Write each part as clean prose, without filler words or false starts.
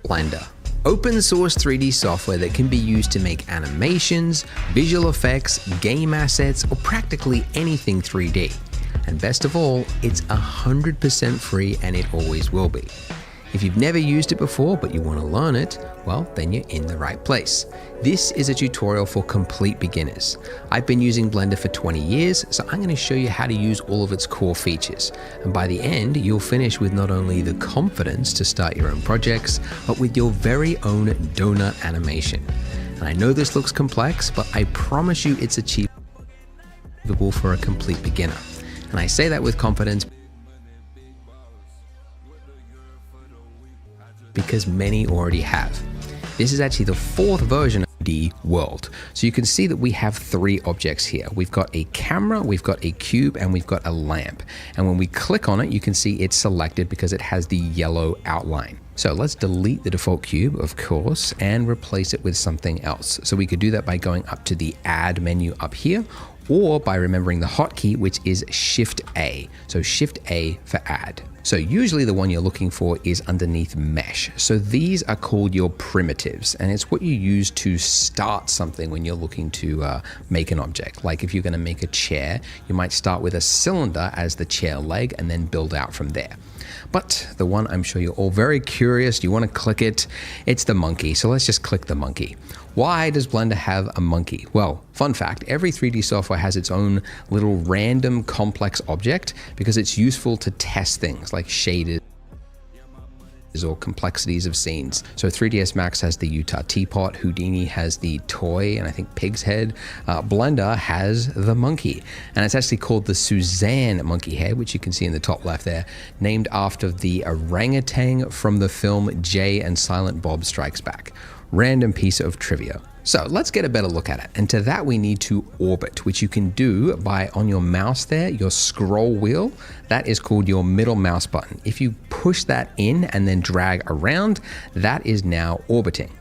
Blender. Open source 3D software that can be used to make animations, visual effects, game assets, or practically anything 3D. And best of all, it's 100% free and it always will be. If you've never used it before but you want to learn it, well, then you're in the right place. This is a tutorial for complete beginners. I've been using Blender for 20 years, so I'm going to show you how to use all of its core features. And by the end, you'll finish with not only the confidence to start your own projects, but with your very own donut animation. And I know this looks complex, but I promise you it's achievable for a complete beginner. And I say that with confidence because many already have. This is actually the 4th version of the world. So you can see that we have 3 objects here. We've got a camera, we've got a cube, and we've got a lamp. And when we click on it, you can see it's selected because it has the yellow outline. So let's delete the default cube, of course, and replace it with something else. So we could do that by going up to the add menu up here, or by remembering the hotkey, which is Shift A. So Shift A for add. So usually the one you're looking for is underneath mesh. So these are called your primitives, and it's what you use to start something when you're looking to make an object. Like if you're going to make a chair, you might start with a cylinder as the chair leg and then build out from there. But the one I'm sure you're all very curious, you want to click it, it's the monkey. So let's just click the monkey. Why does Blender have a monkey? Well, fun fact, every 3D software has its own little random complex object because it's useful to test things like shaders or complexities of scenes. So 3ds Max has the Utah teapot, Houdini has the toy, and I think pig's head. Blender has the monkey, and it's actually called the Suzanne monkey head, which you can see in the top left there, named after the orangutan from the film Jay and Silent Bob Strikes Back. Random piece of trivia. So let's get a better look at it. And to that we need to orbit, which you can do by on your mouse there, your scroll wheel, that is called your middle mouse button. If you push that in and then drag around, that is now orbiting.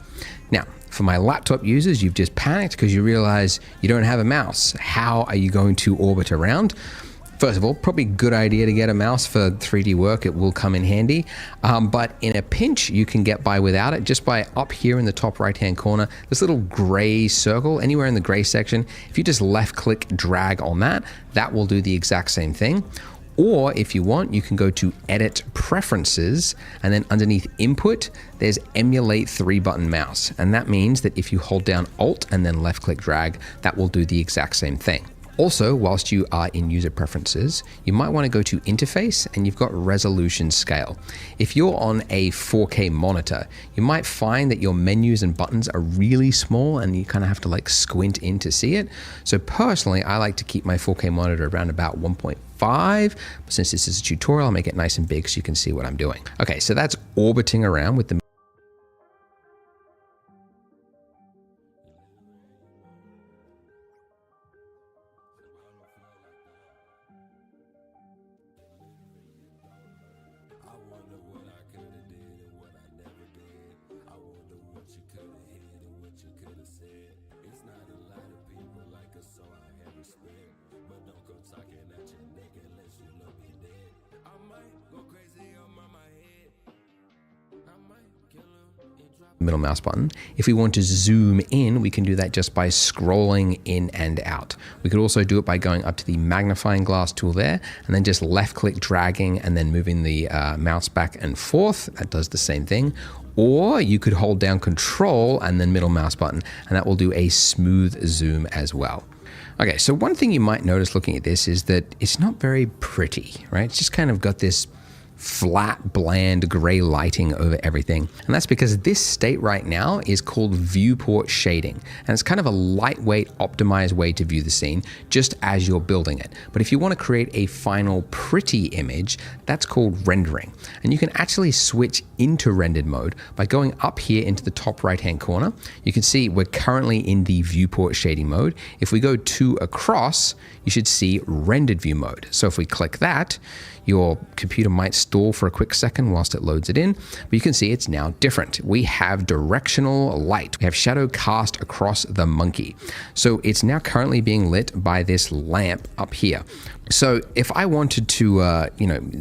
Now, for my laptop users, you've just panicked because you realize you don't have a mouse. How are you going to orbit around? First of all, probably a good idea to get a mouse for 3D work. It will come in handy. But in a pinch, you can get by without it just by up here in the top right-hand corner, this little gray circle, anywhere in the gray section. If you just left-click, drag on that, that will do the exact same thing. Or if you want, you can go to Edit Preferences, and then underneath Input, there's Emulate 3-button mouse. And that means that if you hold down Alt and then left-click drag, that will do the exact same thing. Also, whilst you are in user preferences, you might want to go to interface and you've got resolution scale. If you're on a 4K monitor, you might find that your menus and buttons are really small and you kind of have to like squint in to see it. So personally, I like to keep my 4K monitor around about 1.5. But since this is a tutorial, I'll make it nice and big so you can see what I'm doing. Okay, so that's orbiting around with the middle mouse button. If we want to zoom in, we can do that just by scrolling in and out. We could also do it by going up to the magnifying glass tool there and then just left click dragging and then moving the mouse back and forth. That does the same thing. Or you could hold down Control and then middle mouse button, and that will do a smooth zoom as well. Okay, so one thing you might notice looking at this is that it's not very pretty, right? It's just kind of got this flat, bland, gray lighting over everything. And that's because this state right now is called viewport shading. And it's kind of a lightweight, optimized way to view the scene just as you're building it. But if you want to create a final pretty image, that's called rendering. And you can actually switch into rendered mode by going up here into the top right-hand corner. You can see we're currently in the viewport shading mode. If we go 2 across, you should see rendered view mode. So if we click that, your computer might stall for a quick second whilst it loads it in, but you can see it's now different. We have directional light. We have shadow cast across the monkey. So it's now currently being lit by this lamp up here. So if I wanted to,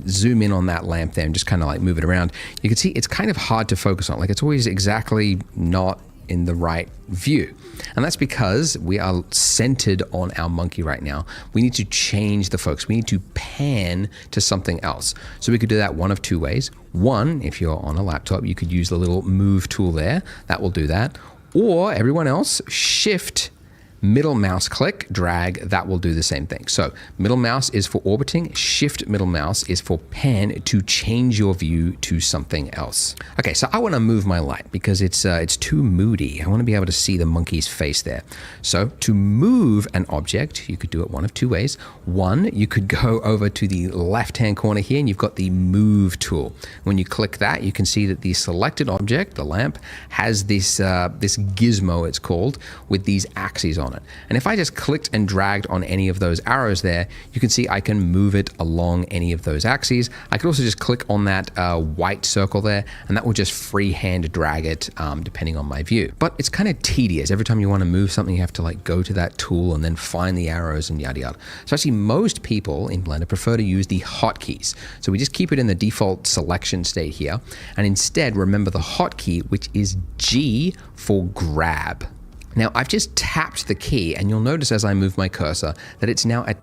zoom in on that lamp there and just kind of like move it around, you can see it's kind of hard to focus on. Like it's always exactly not in the right view. And that's because we are centered on our monkey right now. We need to change the focus. We need to pan to something else. So we could do that one of two ways. One, if you're on a laptop, you could use the little move tool there. That will do that. Or everyone else, shift middle mouse click, drag, that will do the same thing. So middle mouse is for orbiting, shift middle mouse is for pan to change your view to something else. Okay, so I want to move my light because it's too moody. I want to be able to see the monkey's face there. So to move an object, you could do it one of two ways. One, you could go over to the left-hand corner here and you've got the move tool. When you click that, you can see that the selected object, the lamp, has this gizmo, it's called, with these axes on it. And if I just clicked and dragged on any of those arrows there, you can see I can move it along any of those axes. I could also just click on that white circle there, and that will just freehand drag it depending on my view. But it's kind of tedious. Every time you want to move something, you have to like go to that tool and then find the arrows and yada yada. So actually most people in Blender prefer to use the hotkeys. So we just keep it in the default selection state here, and instead remember the hotkey, which is G for grab. Now I've just tapped the key and you'll notice as I move my cursor that it's now attached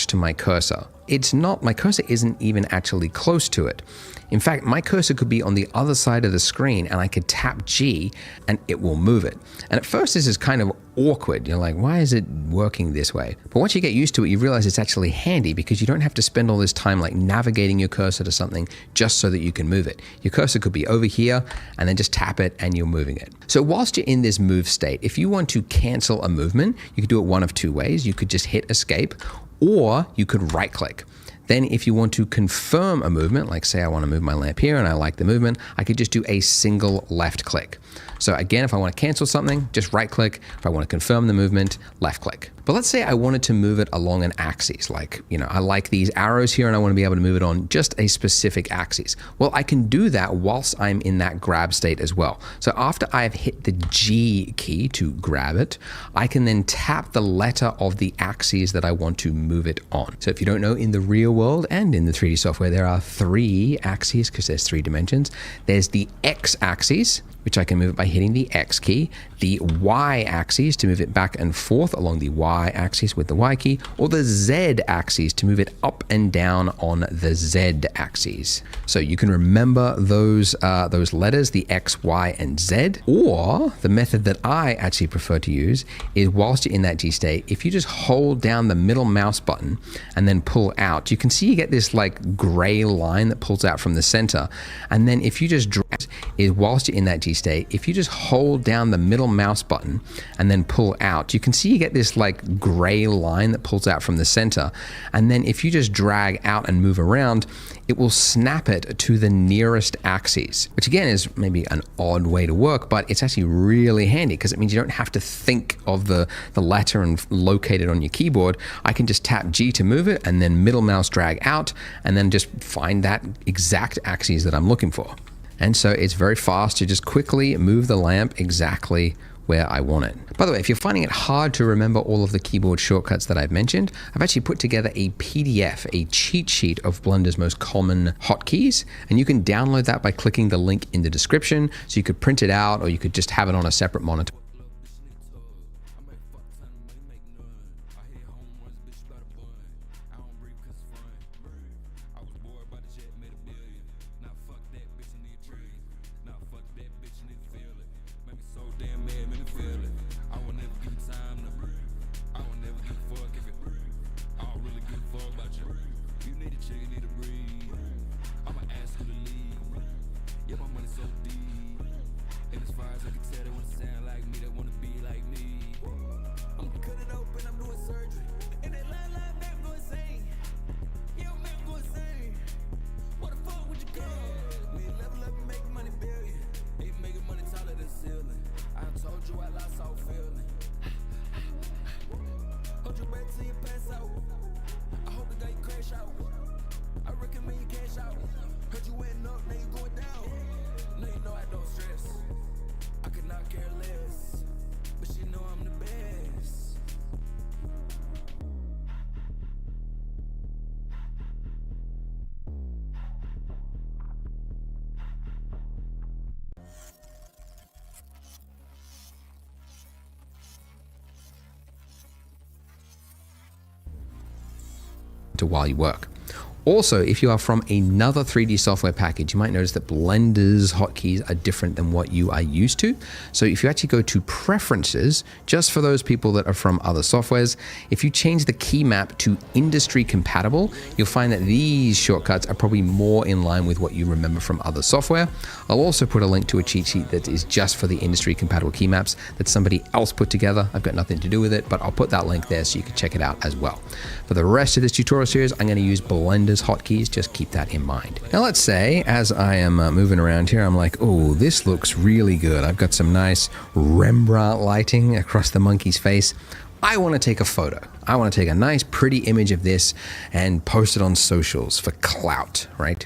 to my cursor. It's not, my cursor isn't even actually close to it. In fact, my cursor could be on the other side of the screen and I could tap G and it will move it. And at first this is kind of awkward. You're like, why is it working this way? But once you get used to it, you realize it's actually handy because you don't have to spend all this time like navigating your cursor to something just so that you can move it. Your cursor could be over here and then just tap it and you're moving it. So whilst you're in this move state, if you want to cancel a movement, you could do it one of two ways. You could just hit escape, or you could right click. Then if you want to confirm a movement, like say I want to move my lamp here and I like the movement, I could just do a single left click. So again, if I want to cancel something, just right click. If I want to confirm the movement, left click. But let's say I wanted to move it along an axis, like, I like these arrows here and I want to be able to move it on just a specific axis. Well, I can do that whilst I'm in that grab state as well. So after I've hit the G key to grab it, I can then tap the letter of the axis that I want to move it on. So if you don't know, in the real world and in the 3D software, there are 3 axes because there's 3 dimensions. There's the X axis, which I can move it by hitting the X key, the Y axis to move it back and forth along the Y axis with the Y key, or the Z axis to move it up and down on the Z axis. So you can remember those letters, the X, Y, and Z, or the method that I actually prefer to use is whilst you're in that G state, if you just hold down the middle mouse button and then pull out, you can see you get this like gray line that pulls out from the center. And then if you just drag is whilst you're in that G state, if you just hold down the middle mouse button and then pull out, you can see you get this like gray line that pulls out from the center. And then if you just drag out and move around, it will snap it to the nearest axis, which again is maybe an odd way to work, but it's actually really handy because it means you don't have to think of the letter and locate it on your keyboard. I can just tap G to move it and then middle mouse drag out and then just find that exact axis that I'm looking for. And so it's very fast to just quickly move the lamp exactly where I want it. By the way, if you're finding it hard to remember all of the keyboard shortcuts that I've mentioned, I've actually put together a PDF, a cheat sheet of Blender's most common hotkeys, and you can download that by clicking the link in the description. So you could print it out or you could just have it on a separate monitor. monitor while you work. Also, if you are from another 3D software package, you might notice that Blender's hotkeys are different than what you are used to. So if you actually go to Preferences, just for those people that are from other softwares, if you change the key map to industry compatible, you'll find that these shortcuts are probably more in line with what you remember from other software. I'll also put a link to a cheat sheet that is just for the industry compatible key maps that somebody else put together. I've got nothing to do with it, but I'll put that link there so you can check it out as well. For the rest of this tutorial series, I'm going to use Blender's hotkeys. Just keep that in mind. Now let's say as I am moving around here, I'm like, oh, this looks really good. I've got some nice Rembrandt lighting across the monkey's face. I want to take a photo. I want to take a nice pretty image of this and post it on socials for clout, right?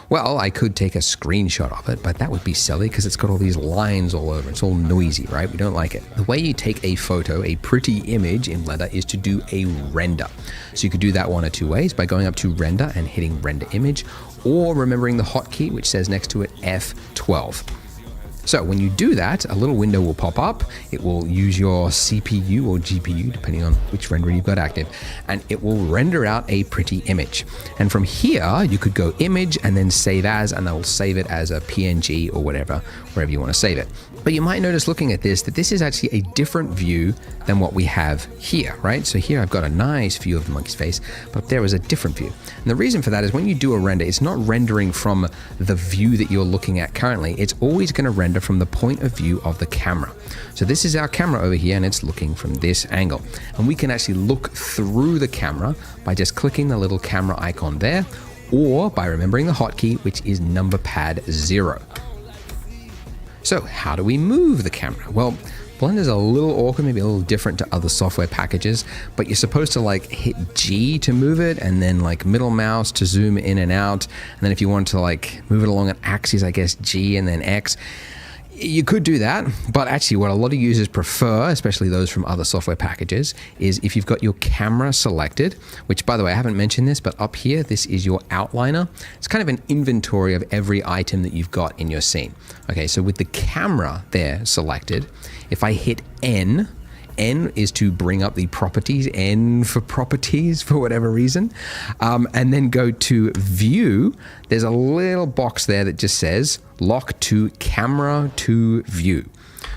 Well, I could take a screenshot of it, but that would be silly because it's got all these lines all over. It's all noisy, right? We don't like it. The way you take a photo, a pretty image in Blender, is to do a render. So you could do that one of two ways, by going up to render and hitting render image, or remembering the hotkey, which says next to it F12. So when you do that, a little window will pop up. It will use your CPU or GPU, depending on which renderer you've got active, and it will render out a pretty image. And from here, you could go image and then save as, and it'll save it as a PNG or whatever, wherever you want to save it. But you might notice looking at this that this is actually a different view than what we have here, right? So here I've got a nice view of the monkey's face, but there is a different view. And the reason for that is when you do a render, it's not rendering from the view that you're looking at currently. It's always going to render from the point of view of the camera. So this is our camera over here, and it's looking from this angle. And we can actually look through the camera by just clicking the little camera icon there, or by remembering the hotkey, which is number pad 0. So how do we move the camera? Well, Blender's a little awkward, maybe a little different to other software packages, but you're supposed to like hit G to move it, and then like middle mouse to zoom in and out. And then if you want to like move it along an axis, I guess G and then X. You could do that, but actually what a lot of users prefer, especially those from other software packages, is if you've got your camera selected, which by the way, I haven't mentioned this, but up here, this is your outliner. It's kind of an inventory of every item that you've got in your scene. Okay, so with the camera there selected, if I hit N is to bring up the properties, N for properties for whatever reason, and then go to view, there's a little box there that just says lock to camera to view.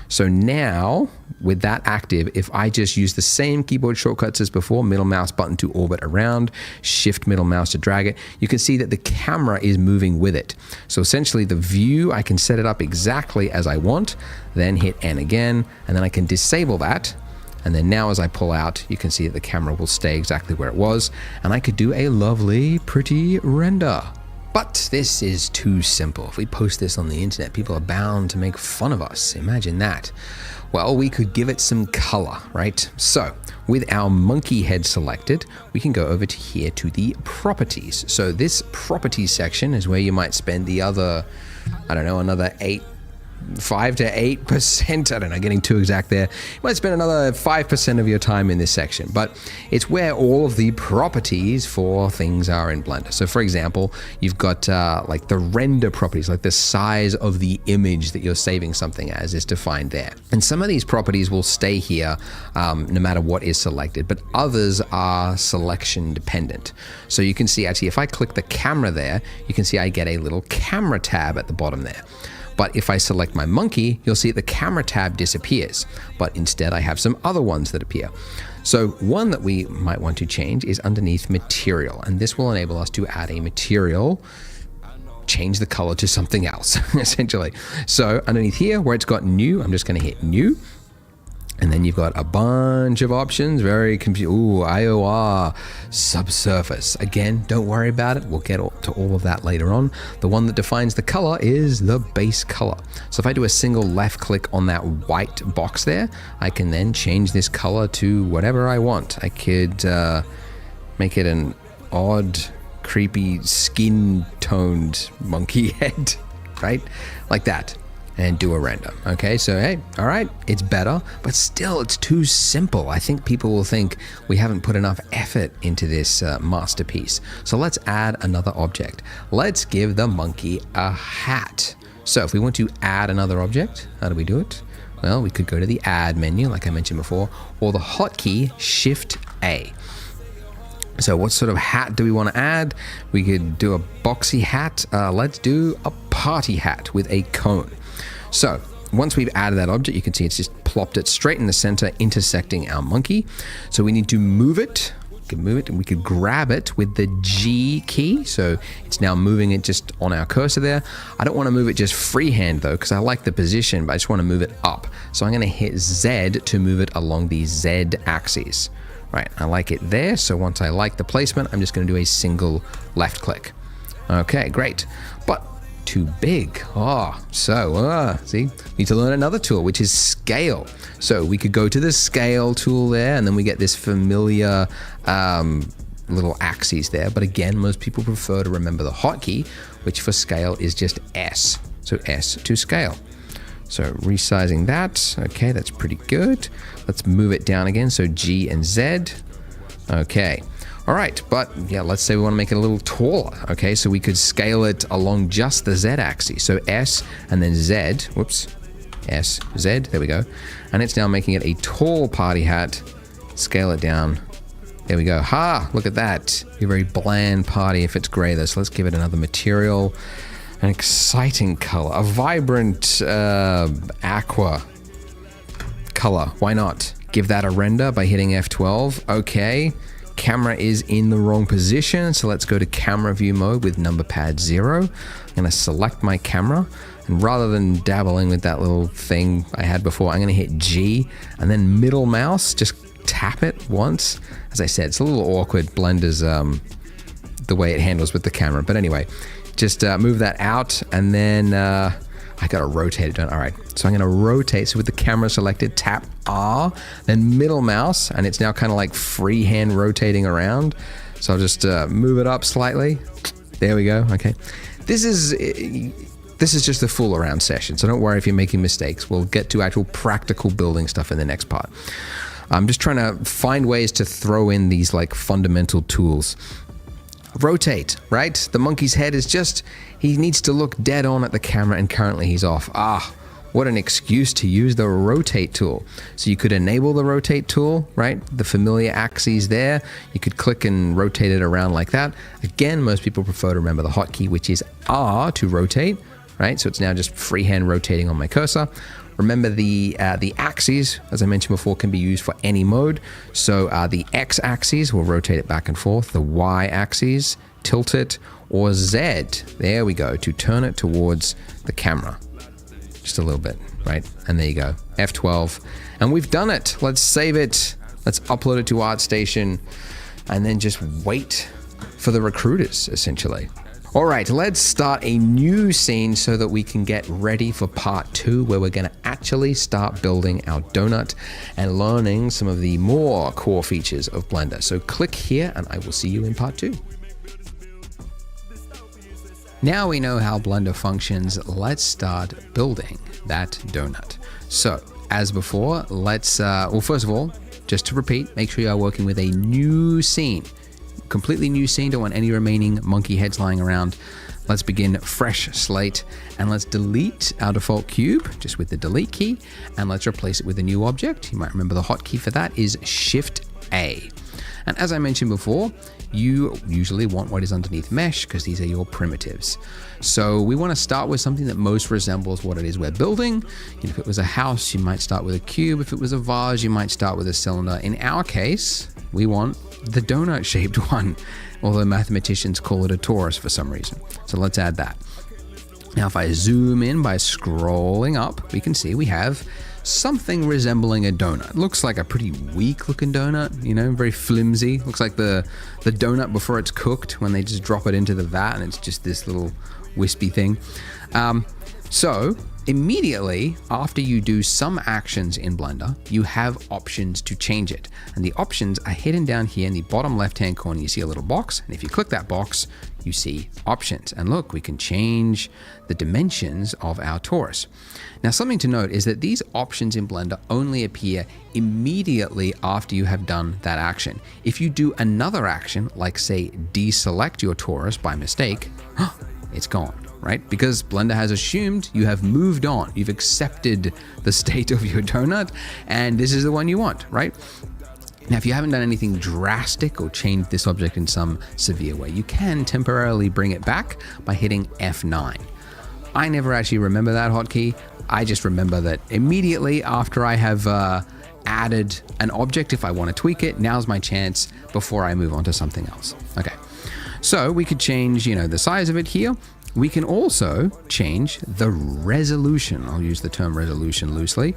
So now with that active, if I just use the same keyboard shortcuts as before, middle mouse button to orbit around, shift middle mouse to drag it, you can see that the camera is moving with it. So essentially the view, I can set it up exactly as I want, then hit N again, and then I can disable that. And then now as I pull out, you can see that the camera will stay exactly where it was, and I could do a lovely, pretty render. But this is too simple. If we post this on the internet, people are bound to make fun of us. Imagine that. Well, we could give it some color, right? So with our monkey head selected, we can go over to here to the properties. So this properties section is where you might spend the other, I don't know, another 5 to 8%, I don't know, getting too exact there. You might spend another 5% of your time in this section, but it's where all of the properties for things are in Blender. So for example, you've got like the render properties, like the size of the image that you're saving something as is defined there. And some of these properties will stay here no matter what is selected, but others are selection dependent. So you can see actually if I click the camera there, you can see I get a little camera tab at the bottom there. But if I select my monkey, you'll see the camera tab disappears, but instead I have some other ones that appear. So one that we might want to change is underneath material, and this will enable us to add a material, change the color to something else, essentially. So underneath here where it's got new, I'm just gonna hit new. And then you've got a bunch of options, very IOR, subsurface. Again, don't worry about it. We'll get to all of that later on. The one that defines the color is the base color. So if I do a single left click on that white box there, I can then change this color to whatever I want. I could make it an odd, creepy, skin-toned monkey head, right? Like that. And do a render. Okay, so hey, all right, it's better, but still it's too simple. I think people will think we haven't put enough effort into this masterpiece. So let's add another object. Let's give the monkey a hat. So if we want to add another object, how do we do it? Well, we could go to the add menu, like I mentioned before, or the hotkey Shift A. So what sort of hat do we want to add? We could do a boxy hat. Let's do a party hat with a cone. So once we've added that object, you can see it's just plopped it straight in the center, intersecting our monkey. So we need to move it. We can move it and we could grab it with the G key. So it's now moving it just on our cursor there. I don't want to move it just freehand though, because I like the position, but I just want to move it up. So I'm going to hit Z to move it along the Z axis. Right, I like it there. So once I like the placement, I'm just going to do a single left click. Okay, great. But too big. See, need to learn another tool, which is scale. So we could go to the scale tool there, and then we get this familiar little axes there. But again, most people prefer to remember the hotkey, which for scale is just S. So S to scale. So resizing that. Okay, that's pretty good. Let's move it down again. So G and Z. Okay. All right, but yeah, let's say we want to make it a little taller. Okay, so we could scale it along just the Z axis. So S and then Z, whoops, S, Z, there we go. And it's now making it a tall party hat. Scale it down. There we go. Ha, look at that. Be a very bland party if it's gray though. So let's give it another material, an exciting color, a vibrant aqua color. Why not? Give that a render by hitting F12. Okay. Camera is in the wrong position, so let's go to camera view mode with number pad 0. I'm going to select my camera, and rather than dabbling with that little thing I had before, I'm going to hit G and then middle mouse, just tap it once. As I said, it's a little awkward, Blender's the way it handles with the camera, but anyway, just move that out, and then I gotta rotate it. All right, so I'm gonna rotate. So with the camera selected, tap R, then middle mouse, and it's now kind of like freehand rotating around. So I'll just move it up slightly. There we go. Okay, this is just a fool around session. So don't worry if you're making mistakes. We'll get to actual practical building stuff in the next part. I'm just trying to find ways to throw in these like fundamental tools. Rotate, right? The monkey's head is just, he needs to look dead on at the camera, and currently he's off. What an excuse to use the rotate tool. So you could enable the rotate tool, right? The familiar axes there. You could click and rotate it around like that. Again, most people prefer to remember the hotkey, which is R to rotate, right? So it's now just freehand rotating on my cursor. Remember the axes, as I mentioned before, can be used for any mode. So the X axis will rotate it back and forth. The Y axis, tilt it, or Z, there we go, to turn it towards the camera. Just a little bit, right? And there you go, F12. And we've done it. Let's save it. Let's upload it to ArtStation, and then just wait for the recruiters, essentially. All right, let's start a new scene so that we can get ready for part 2, where we're going to actually start building our donut and learning some of the more core features of Blender. So click here and I will see you in part 2. Now we know how Blender functions, let's start building that donut. So as before, let's, well, first of all, just to repeat, make sure you are working with a new scene. Completely new scene, don't want any remaining monkey heads lying around. Let's begin fresh slate, and let's delete our default cube just with the delete key, and let's replace it with a new object. You might remember the hotkey for that is Shift A. And as I mentioned before, you usually want what is underneath mesh because these are your primitives. So we want to start with something that most resembles what it is we're building. If it was a house, you might start with a cube. If it was a vase, you might start with a cylinder. In our case, we want the donut shaped one, although mathematicians call it a torus for some reason. So let's add that. Now if I zoom in by scrolling up, we can see we have something resembling a donut. Looks like a pretty weak looking donut, you know, very flimsy. Looks like the donut before it's cooked, when they just drop it into the vat and it's just this little wispy thing. So immediately after you do some actions in Blender, you have options to change it. And the options are hidden down here in the bottom left-hand corner. You see a little box, and if you click that box, you see options. And look, we can change the dimensions of our torus. Now, something to note is that these options in Blender only appear immediately after you have done that action. If you do another action, like say deselect your torus by mistake, it's gone. Right? Because Blender has assumed you have moved on. You've accepted the state of your donut, and this is the one you want, right? Now, if you haven't done anything drastic or changed this object in some severe way, you can temporarily bring it back by hitting F9. I never actually remember that hotkey. I just remember that immediately after I have added an object, if I want to tweak it, now's my chance before I move on to something else. Okay, so we could change, the size of it here. We can also change the resolution. I'll use the term resolution loosely.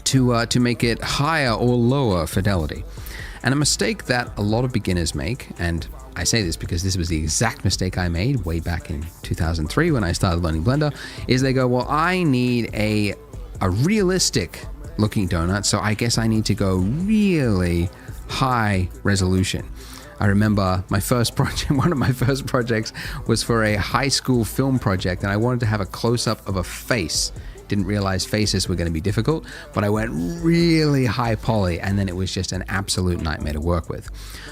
To make it higher or lower fidelity. And a mistake that a lot of beginners make, and I say this because this was the exact mistake I made way back in 2003 when I started learning Blender, is they go, well, I need a realistic looking donut, so I guess I need to go really high resolution. I remember my first project, one of my first projects was for a high school film project, and I wanted to have a close-up of a face. Didn't realize faces were going to be difficult, but I went really high poly, and then it was just an absolute nightmare to work with.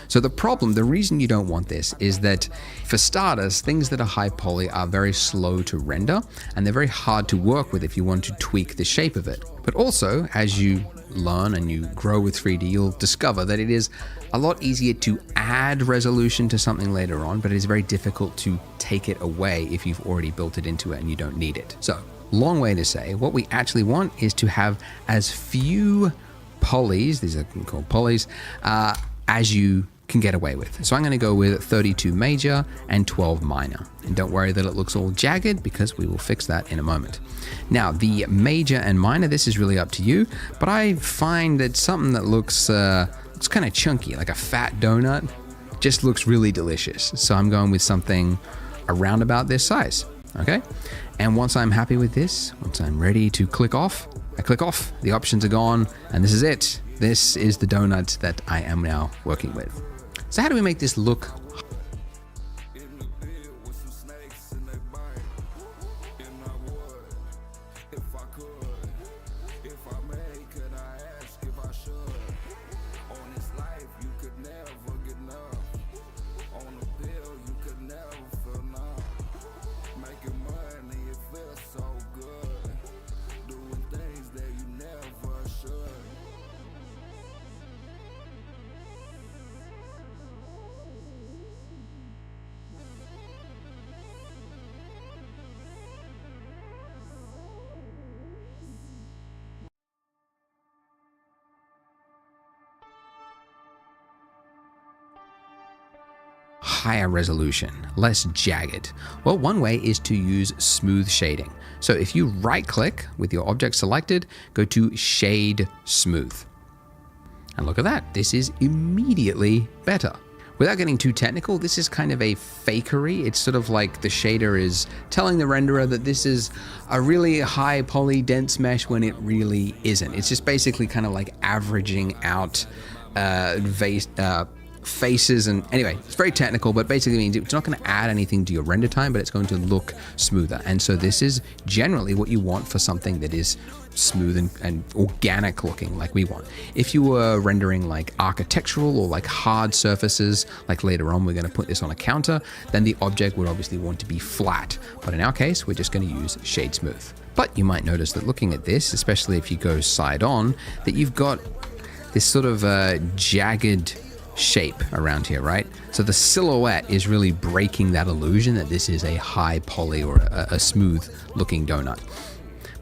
So the reason you don't want this is that, for starters, things that are high poly are very slow to render, and they're very hard to work with if you want to tweak the shape of it. But also, as you learn and you grow with 3D, you'll discover that it is a lot easier to add resolution to something later on, but it is very difficult to take it away if you've already built it into it and you don't need it. So, long way to say, what we actually want is to have as few polys, these are called polys, as you can get away with. So I'm going to go with 32 major and 12 minor. And don't worry that it looks all jagged, because we will fix that in a moment. Now, the major and minor, this is really up to you, but I find that something that looks kind of chunky, like a fat donut, just looks really delicious. So I'm going with something around about this size. Okay, and once I'm happy with this, once I'm ready to click off, I click off, the options are gone, and this is it. This is the donut that I am now working with. So how do we make this look? Higher resolution, less jagged? Well, one way is to use smooth shading. So if you right click with your object selected, go to Shade Smooth. And look at that, this is immediately better. Without getting too technical, this is kind of a fakery. It's sort of like the shader is telling the renderer that this is a really high poly dense mesh when it really isn't. It's just basically kind of like averaging out faces, and anyway, it's very technical, but basically means it's not going to add anything to your render time, but it's going to look smoother. And so this is generally what you want for something that is smooth and organic looking, like we want. If you were rendering like architectural or like hard surfaces, like later on we're going to put this on a counter, then the object would obviously want to be flat. But in our case, we're just going to use Shade Smooth. But you might notice that looking at this, especially if you go side on, that you've got this sort of jagged shape around here, right? So the silhouette is really breaking that illusion that this is a high poly or a smooth looking donut.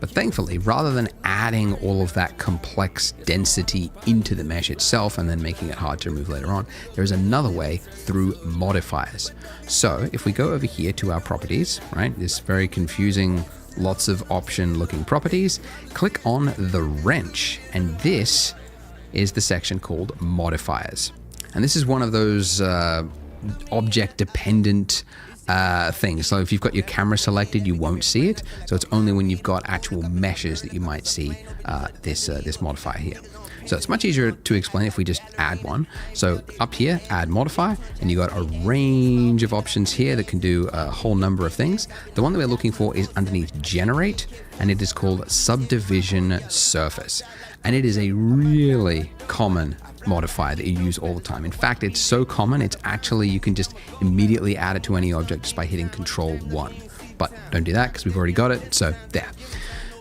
But thankfully, rather than adding all of that complex density into the mesh itself and then making it hard to remove later on, there is another way through modifiers. So if we go over here to our properties, right, this very confusing, lots of option looking properties, click on the wrench, and this is the section called modifiers. And this is one of those object-dependent things. So if you've got your camera selected, you won't see it. So it's only when you've got actual meshes that you might see this modifier here. So it's much easier to explain if we just add one. So up here, add modifier, and you got a range of options here that can do a whole number of things. The one that we're looking for is underneath generate, and it is called subdivision surface. And it is a really common modifier that you use all the time. In fact, it's so common, it's actually, you can just immediately add it to any object just by hitting Control-1. But don't do that because we've already got it, so there.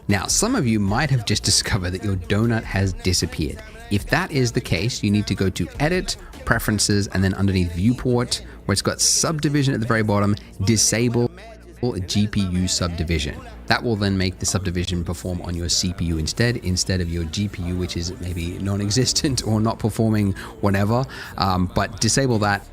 Now, some of you might have just discovered that your donut has disappeared. If that is the case, you need to go to Edit, Preferences, and then underneath Viewport, where it's got Subdivision at the very bottom, Disable GPU Subdivision. That will then make the subdivision perform on your CPU instead of your GPU, which is maybe non-existent or not performing whatever. But disable that.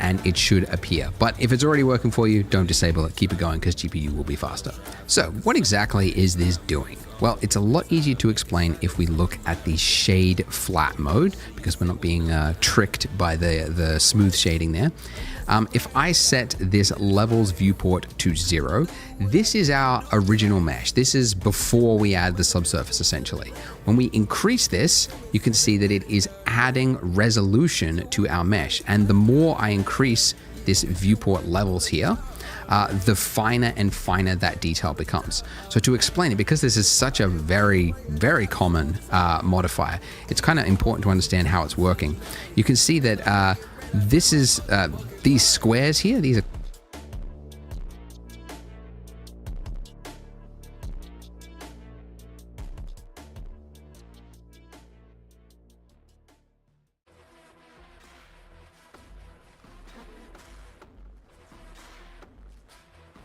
And it should appear. But if it's already working for you, don't disable it, keep it going, because GPU will be faster. So what exactly is this doing? Well, it's a lot easier to explain if we look at the shade flat mode, because we're not being tricked by the smooth shading there. If I set this levels viewport to 0, this is our original mesh. This is before we add the subsurface, essentially. When we increase this, you can see that it is adding resolution to our mesh. And the more I increase this viewport levels here, the finer and finer that detail becomes. So to explain it, because this is such a very, very common modifier, it's kind of important to understand how it's working. You can see that this is these squares here, these are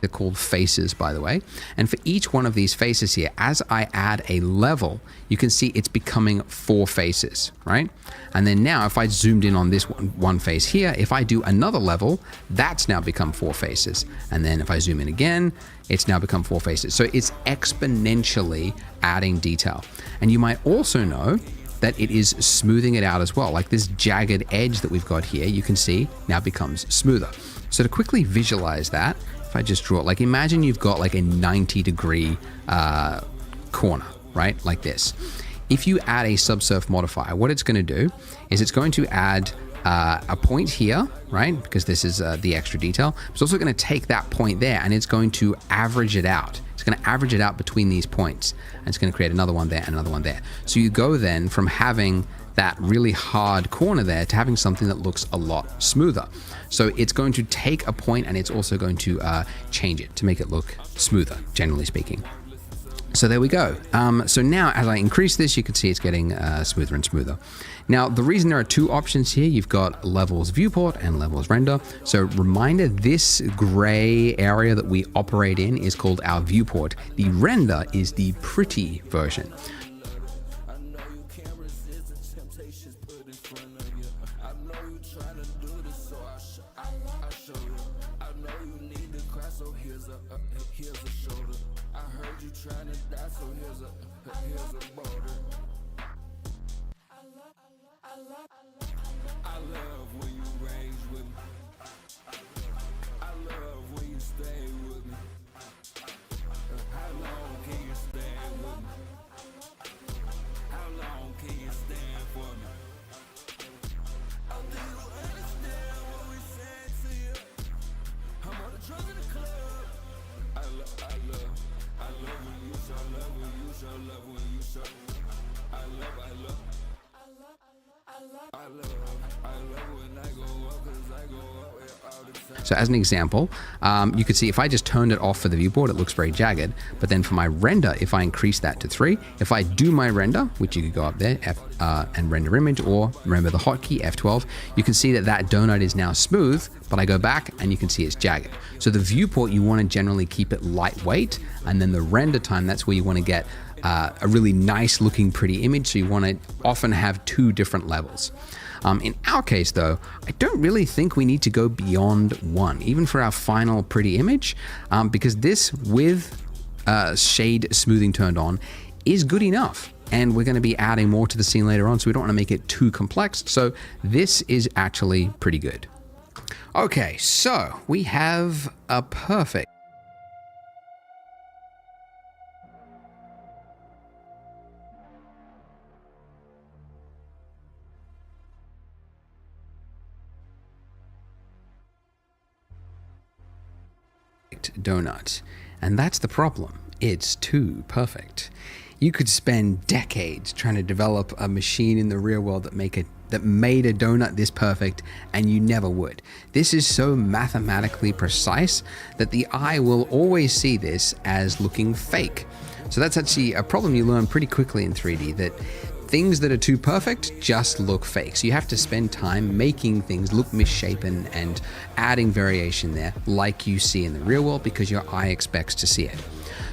they're called faces, by the way. And for each one of these faces here, as I add a level, you can see it's becoming 4 faces, right? And then now if I zoomed in on this one face here, if I do another level, that's now become 4 faces. And then if I zoom in again, it's now become 4 faces. So it's exponentially adding detail. And you might also know that it is smoothing it out as well. Like this jagged edge that we've got here, you can see now becomes smoother. So to quickly visualize that, if I just draw it, like imagine you've got like a 90-degree corner, right? Like this. If you add a subsurf modifier, what it's going to do is it's going to add a point here, right? Because this is the extra detail. It's also going to take that point there and it's going to average it out. It's going to average it out between these points. And it's going to create another one there and another one there. So you go then from having that really hard corner there to having something that looks a lot smoother. So it's going to take a point and it's also going to change it to make it look smoother, generally speaking. So there we go. So now as I increase this, you can see it's getting smoother and smoother. Now, the reason there are 2 options here, you've got levels viewport and levels render. So reminder, this gray area that we operate in is called our viewport. The render is the pretty version. So as an example, you could see if I just turned it off for the viewport, it looks very jagged. But then for my render, if I increase that to 3, if I do my render, which you could go up there and render image, or remember the hotkey F12, you can see that that donut is now smooth, but I go back and you can see it's jagged. So the viewport, you want to generally keep it lightweight, and then the render time, that's where you want to get a really nice looking pretty image. So you want to often have 2 different levels. In our case though, I don't really think we need to go beyond 1, even for our final pretty image, because this with shade smoothing turned on is good enough. And we're going to be adding more to the scene later on, so we don't want to make it too complex. So this is actually pretty good. Okay, so we have a perfect perfect donut. And that's the problem. It's too perfect. You could spend decades trying to develop a machine in the real world that made a donut this perfect, and you never would. This is so mathematically precise that the eye will always see this as looking fake. So that's actually a problem you learn pretty quickly in 3D, that things that are too perfect just look fake. So you have to spend time making things look misshapen and adding variation there like you see in the real world, because your eye expects to see it.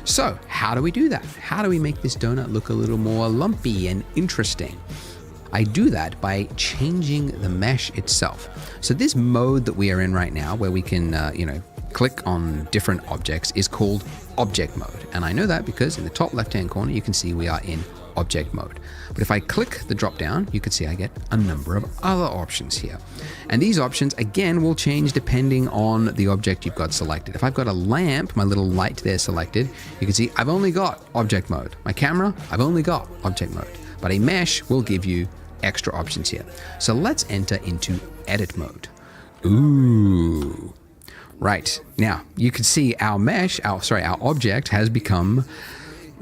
So how do we do that? How do we make this donut look a little more lumpy and interesting? I do that by changing the mesh itself. So this mode that we are in right now, where we can, click on different objects, is called object mode. And I know that because in the top left-hand corner, you can see we are in object mode. But if I click the drop down, you can see I get a number of other options here. And these options, again, will change depending on the object you've got selected. If I've got a lamp, my little light there selected, you can see I've only got object mode. My camera, I've only got object mode. But a mesh will give you extra options here. So let's enter into edit mode. Ooh. Right. Now, you can see our mesh, our object has become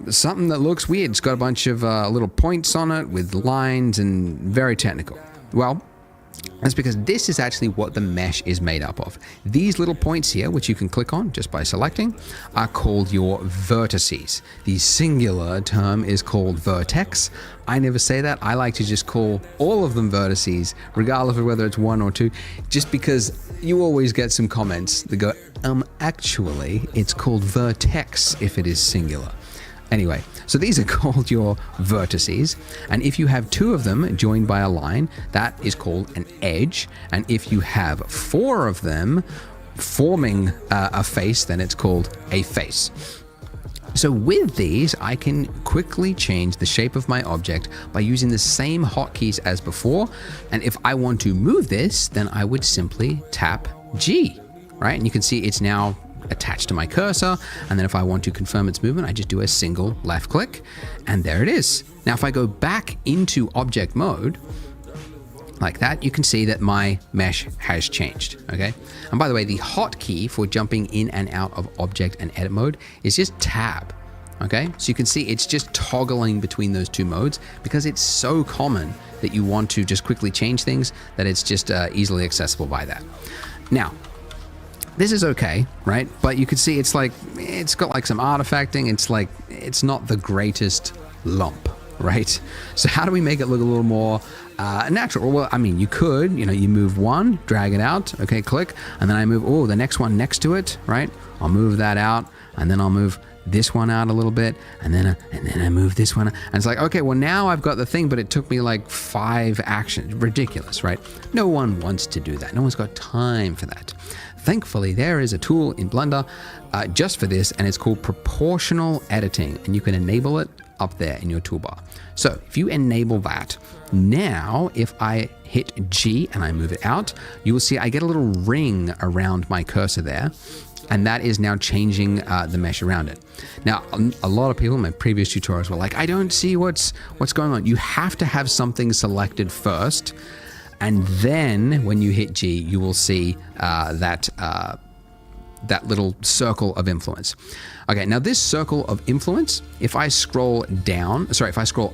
something that looks weird. It's got a bunch of little points on it with lines and very technical. Well, that's because this is actually what the mesh is made up of. These little points here, which you can click on just by selecting, are called your vertices. The singular term is called vertex. I never say that. I like to just call all of them vertices, regardless of whether it's one or two, just because you always get some comments that go, actually, it's called vertex if it is singular. Anyway, so these are called your vertices, and if you have two of them joined by a line, that is called an edge, and if you have four of them forming a face, then it's called a face. So with these, I can quickly change the shape of my object by using the same hotkeys as before, and if I want to move this, then I would simply tap G, right? And you can see it's now attached to my cursor, and then if I want to confirm its movement, I just do a single left click, and there it is. Now if I go back into object mode like that, you can see that my mesh has changed. Okay, and by the way, the hotkey for jumping in and out of object and edit mode is just tab. Okay, so you can see it's just toggling between those two modes because it's so common that you want to just quickly change things that it's just easily accessible by that. Now this is okay, right? But you can see it's got like some artifacting. It's not the greatest lump, right? So how do we make it look a little more natural? Well, I mean, you could, you move one, drag it out, okay, click, and then I move, the next one next to it, right? I'll move that out, and then I'll move this one out a little bit, and then I move this one, and it's like, okay, well now I've got the thing, but it took me like 5 actions. Ridiculous, right? No one wants to do that. No one's got time for that. Thankfully, there is a tool in Blender just for this, and it's called proportional editing, and you can enable it up there in your toolbar. So if you enable that, now if I hit G and I move it out, you will see I get a little ring around my cursor there, and that is now changing the mesh around it. Now, a lot of people in my previous tutorials were like, I don't see what's going on. You have to have something selected first, and then when you hit G, you will see that little circle of influence. Okay, now this circle of influence, if I scroll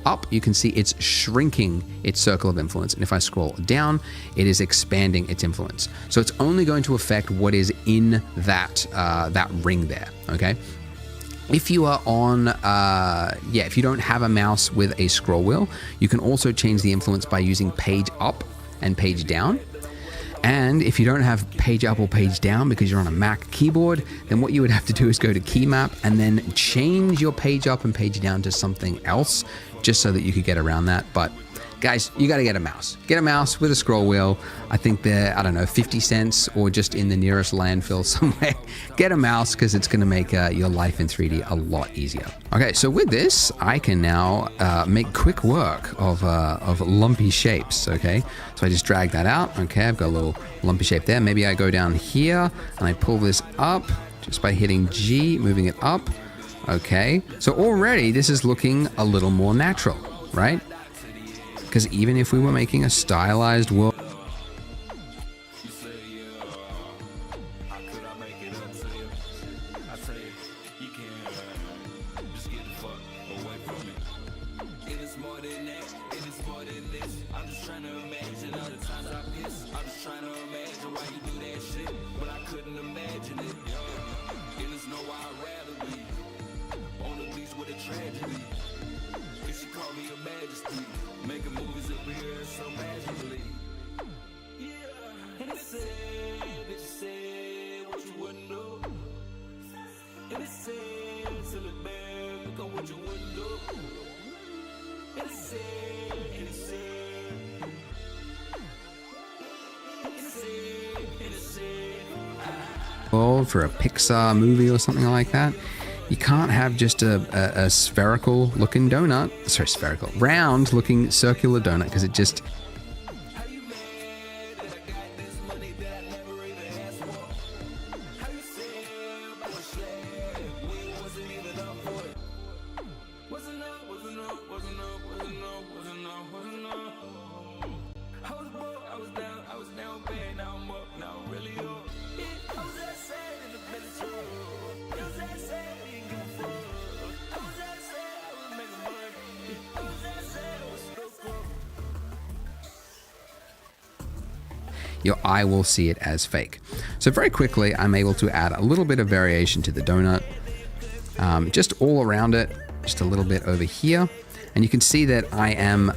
up, you can see it's shrinking its circle of influence. And if I scroll down, it is expanding its influence. So it's only going to affect what is in that ring there, okay? If you are on, if you don't have a mouse with a scroll wheel, you can also change the influence by using page up and page down. And if you don't have page up or page down because you're on a Mac keyboard, then what you would have to do is go to key map and then change your page up and page down to something else just so that you could get around that. But guys, you got to get a mouse. Get a mouse with a scroll wheel. I think they're, 50 cents or just in the nearest landfill somewhere. Get a mouse because it's going to make your life in 3D a lot easier. Okay, so with this, I can now make quick work of lumpy shapes, okay? So I just drag that out. Okay, I've got a little lumpy shape there. Maybe I go down here and I pull this up just by hitting G, moving it up. Okay, so already this is looking a little more natural, right? Because even if we were making a stylized world, more than that, it is more than this. I'm just trying to imagine all the times I piss. I'm just trying to imagine why you do that shit, but I couldn't imagine it. And there's nowhere I'd rather be, on the beach with a tragedy. And she called me a majesty, making movies appear so magically. Yeah, and it said that you said what you wouldn't do. And it said to the band, go what you wouldn't do. And it said, and it said, and it said, and it said, world for a Pixar movie or something like that, you can't have just a spherical looking donut, sorry, spherical, round looking circular donut, because it just, your eye will see it as fake. So very quickly, I'm able to add a little bit of variation to the donut, just all around it, just a little bit over here. And you can see that I am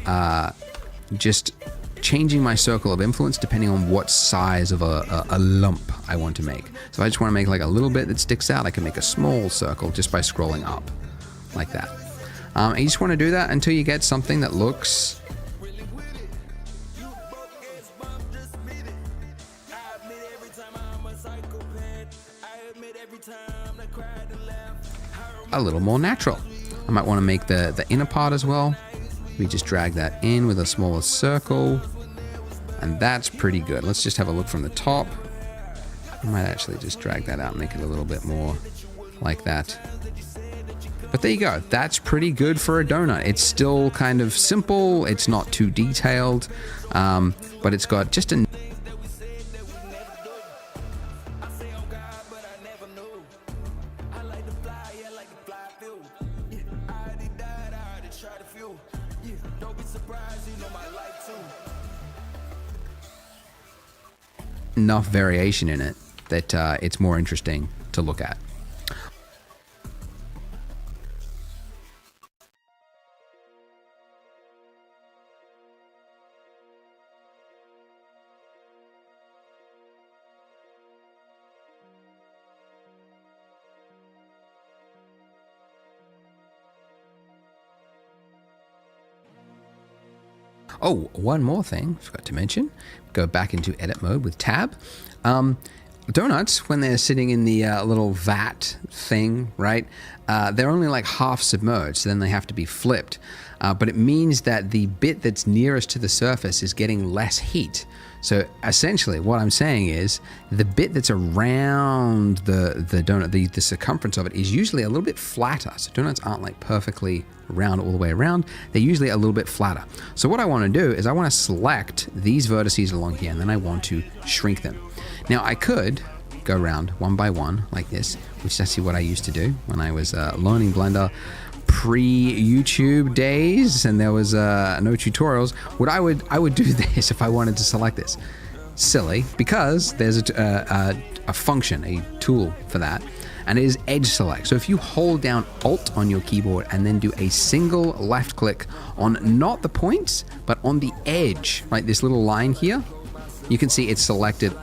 just changing my circle of influence depending on what size of a lump I want to make. So I just want to make like a little bit that sticks out. I can make a small circle just by scrolling up like that. And you just want to do that until you get something that looks a little more natural. I might want to make the inner part as well. We just drag that in with a smaller circle, and that's pretty good. Let's just have a look from the top. I might actually just drag that out and make it a little bit more like that. But there you go. That's pretty good for a donut. It's still kind of simple. It's not too detailed, but it's got just a enough variation in it that it's more interesting to look at. Oh, one more thing, forgot to mention. Go back into edit mode with tab. Donuts, when they're sitting in the little vat thing, right? They're only like half submerged, so then they have to be flipped. But it means that the bit that's nearest to the surface is getting less heat. So essentially what I'm saying is the bit that's around the donut, the circumference of it is usually a little bit flatter. So donuts aren't like perfectly round all the way around. They're usually a little bit flatter. So what I want to do is I want to select these vertices along here, and then I want to shrink them. Now I could go around one by one like this, which is actually what I used to do when I was learning Blender pre-YouTube days, and there was no tutorials. I would do this if I wanted to select this. Silly, because there's a function, a tool for that, and it is edge select. So if you hold down Alt on your keyboard and then do a single left click on not the points, but on the edge, like this little line here, you can see it's selected.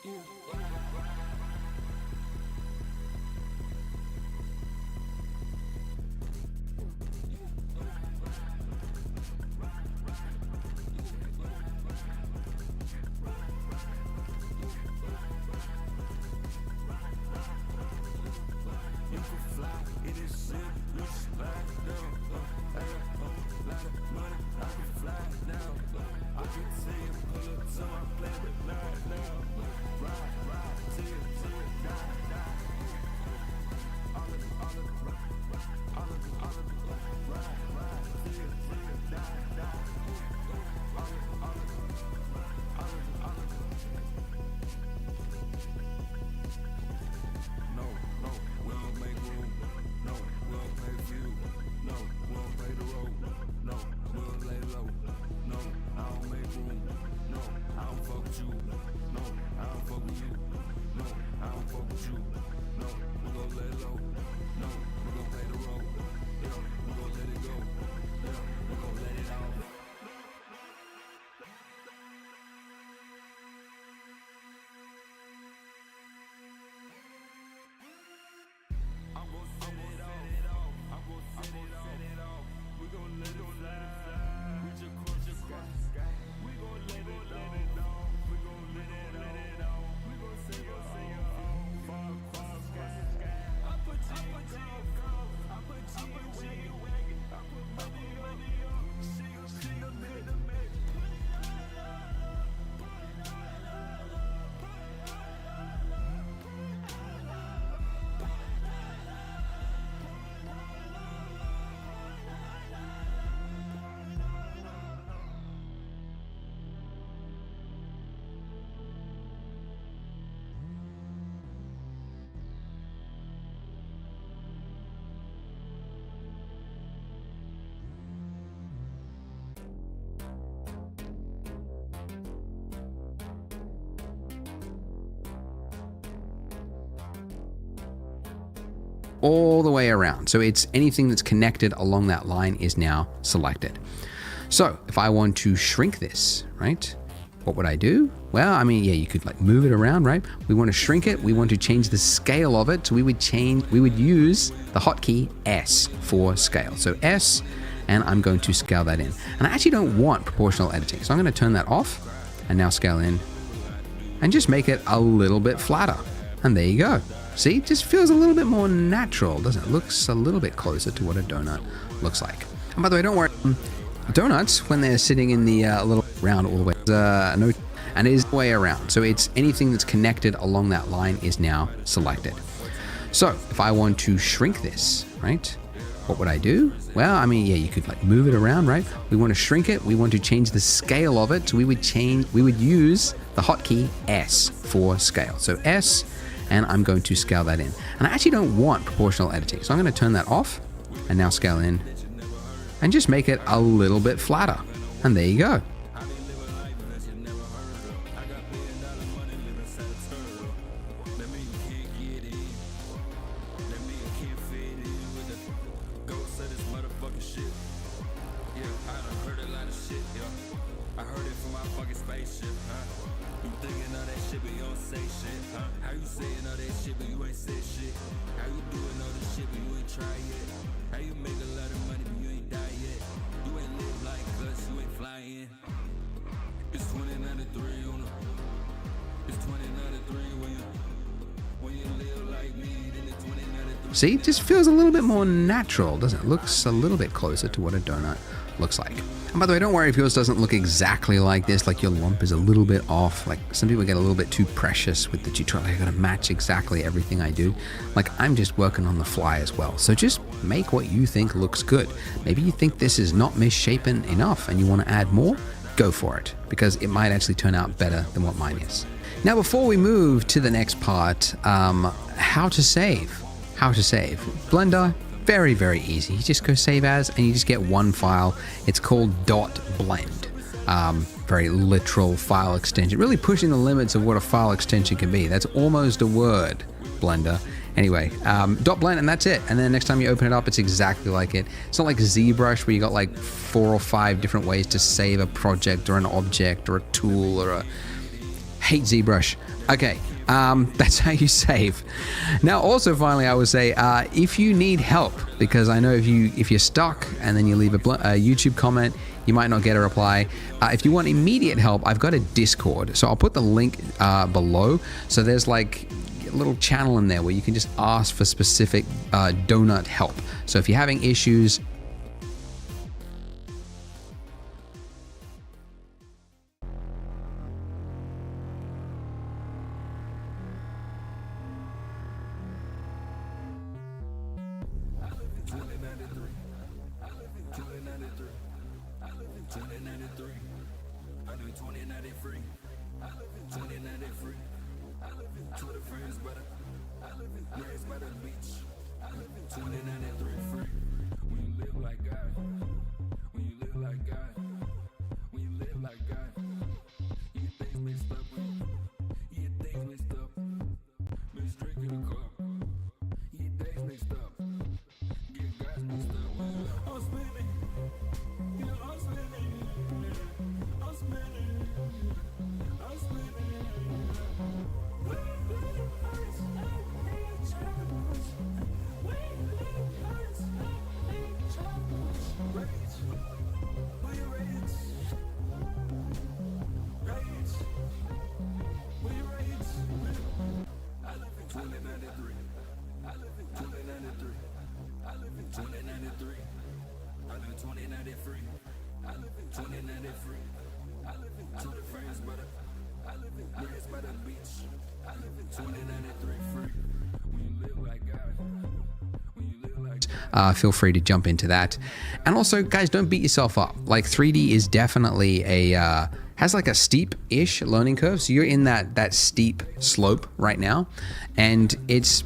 You can fly in this shit, you just fly down. I got a lot of money, I can fly now. I can see you pull up to my plane, but not now. Ride, till you die. All of it, ride, till you die. No, we don't make room. No, we don't pay view. No, we don't pay the road. No, we don't lay low. No, I don't make room. No, I don't fuck with you. No, I don't fuck with you. No, I don't fuck with you. No, we gon' lay low. No, we gon' pay the road. Yeah, we gon' let it go. Yeah, we gon' let it off. I'm gon' set it off. I'm gon' set it off. We gon' let it fly. Reach across the sky. We gon' let it off. We gon' let it off. We gon' say it off. Far across the sky. I put G in golf. I put G in wagon. I put money on it. She a man to make. all the way around. So it's anything that's connected along that line is now selected. So if I want to shrink this, right? What would I do? Well, I mean, yeah, you could like move it around, right? We want to shrink it. We want to change the scale of it. So we would use the hotkey S for scale. So S, and I'm going to scale that in. And I actually don't want proportional editing. So I'm going to turn that off and now scale in and just make it a little bit flatter. And there you go. See, it just feels a little bit more natural, doesn't it? Looks a little bit closer to what a donut looks like. And by the way, don't worry, donuts, when they're sitting in the little round all the way, and it is the way around. So it's anything that's connected along that line is now selected. So if I want to shrink this, right? What would I do? Well, I mean, yeah, you could like move it around, right? We want to shrink it. We want to change the scale of it. So we would use the hotkey S for scale. So S, and I'm going to scale that in. And I actually don't want proportional editing. So I'm going to turn that off and now scale in and just make it a little bit flatter. And there you go. See, it just feels a little bit more natural, doesn't it? Looks a little bit closer to what a donut looks like. And by the way, don't worry if yours doesn't look exactly like this, like your lump is a little bit off. Like some people get a little bit too precious with the tutorial. I gotta match exactly everything I do. Like I'm just working on the fly as well. So just make what you think looks good. Maybe you think this is not misshapen enough and you want to add more, go for it, because it might actually turn out better than what mine is. Now, before we move to the next part, how to save. Blender, very, very easy. You just go save as, and you just get one file. It's called .blend. Very literal file extension, really pushing the limits of what a file extension can be. That's almost a word, Blender. Anyway, .blend, and that's it. And then next time you open it up, it's exactly like it. It's not like ZBrush where you got like 4 or 5 different ways to save a project or an object or a tool or a... Hate ZBrush. Okay, that's how you save. Now, also, finally, I would say if you need help, because I know if you're stuck and then you leave a YouTube comment, you might not get a reply. If you want immediate help, I've got a Discord, so I'll put the link below. So there's like a little channel in there where you can just ask for specific donut help. So if you're having issues, feel free to jump into that. And also, guys, don't beat yourself up. Like 3D is definitely has like a steep-ish learning curve. So you're in that steep slope right now, and it's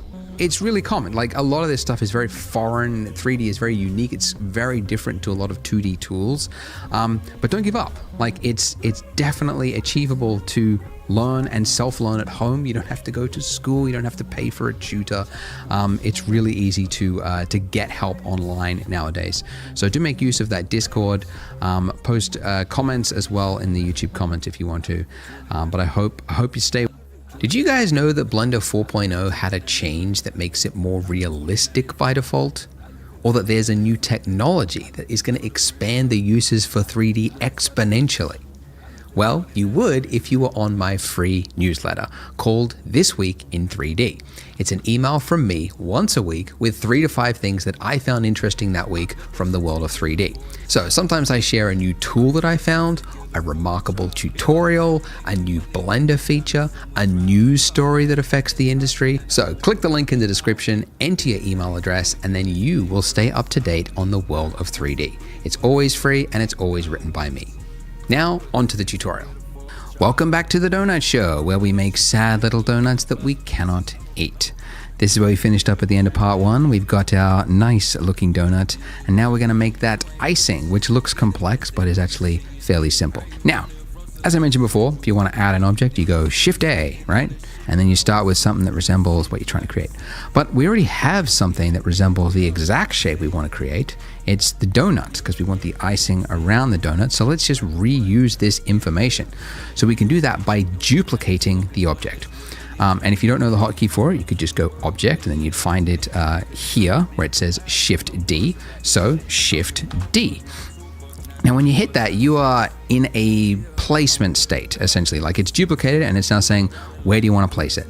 really common. Like a lot of this stuff is very foreign. 3D is very unique. It's very different to a lot of 2D tools. But don't give up. Like it's definitely achievable to learn and self-learn at home. You don't have to go to school. You don't have to pay for a tutor. It's really easy to get help online nowadays. So do make use of that Discord. Post comments as well in the YouTube comments if you want to. But I hope you stay. Did you guys know that Blender 4.0 had a change that makes it more realistic by default? Or that there's a new technology that is going to expand the uses for 3D exponentially? Well, you would if you were on my free newsletter called This Week in 3D. It's an email from me once a week with 3 to 5 things that I found interesting that week from the world of 3D. So sometimes I share a new tool that I found, a remarkable tutorial, a new Blender feature, a news story that affects the industry. So click the link in the description, enter your email address, and then you will stay up to date on the world of 3D. It's always free and it's always written by me. Now, on to the tutorial. Welcome back to the Donut Show, where we make sad little donuts that we cannot eat. This is where we finished up at the end of part 1. We've got our nice looking donut, and now we're going to make that icing, which looks complex, but is actually fairly simple. Now, as I mentioned before, if you want to add an object, you go Shift A, right? And then you start with something that resembles what you're trying to create. But we already have something that resembles the exact shape we want to create. It's the donut, because we want the icing around the donut. So let's just reuse this information. So we can do that by duplicating the object. And if you don't know the hotkey for it, you could just go Object, and then you'd find it here where it says Shift D. So Shift D. Now, when you hit that, you are in a placement state, essentially. Like it's duplicated and it's now saying, where do you want to place it?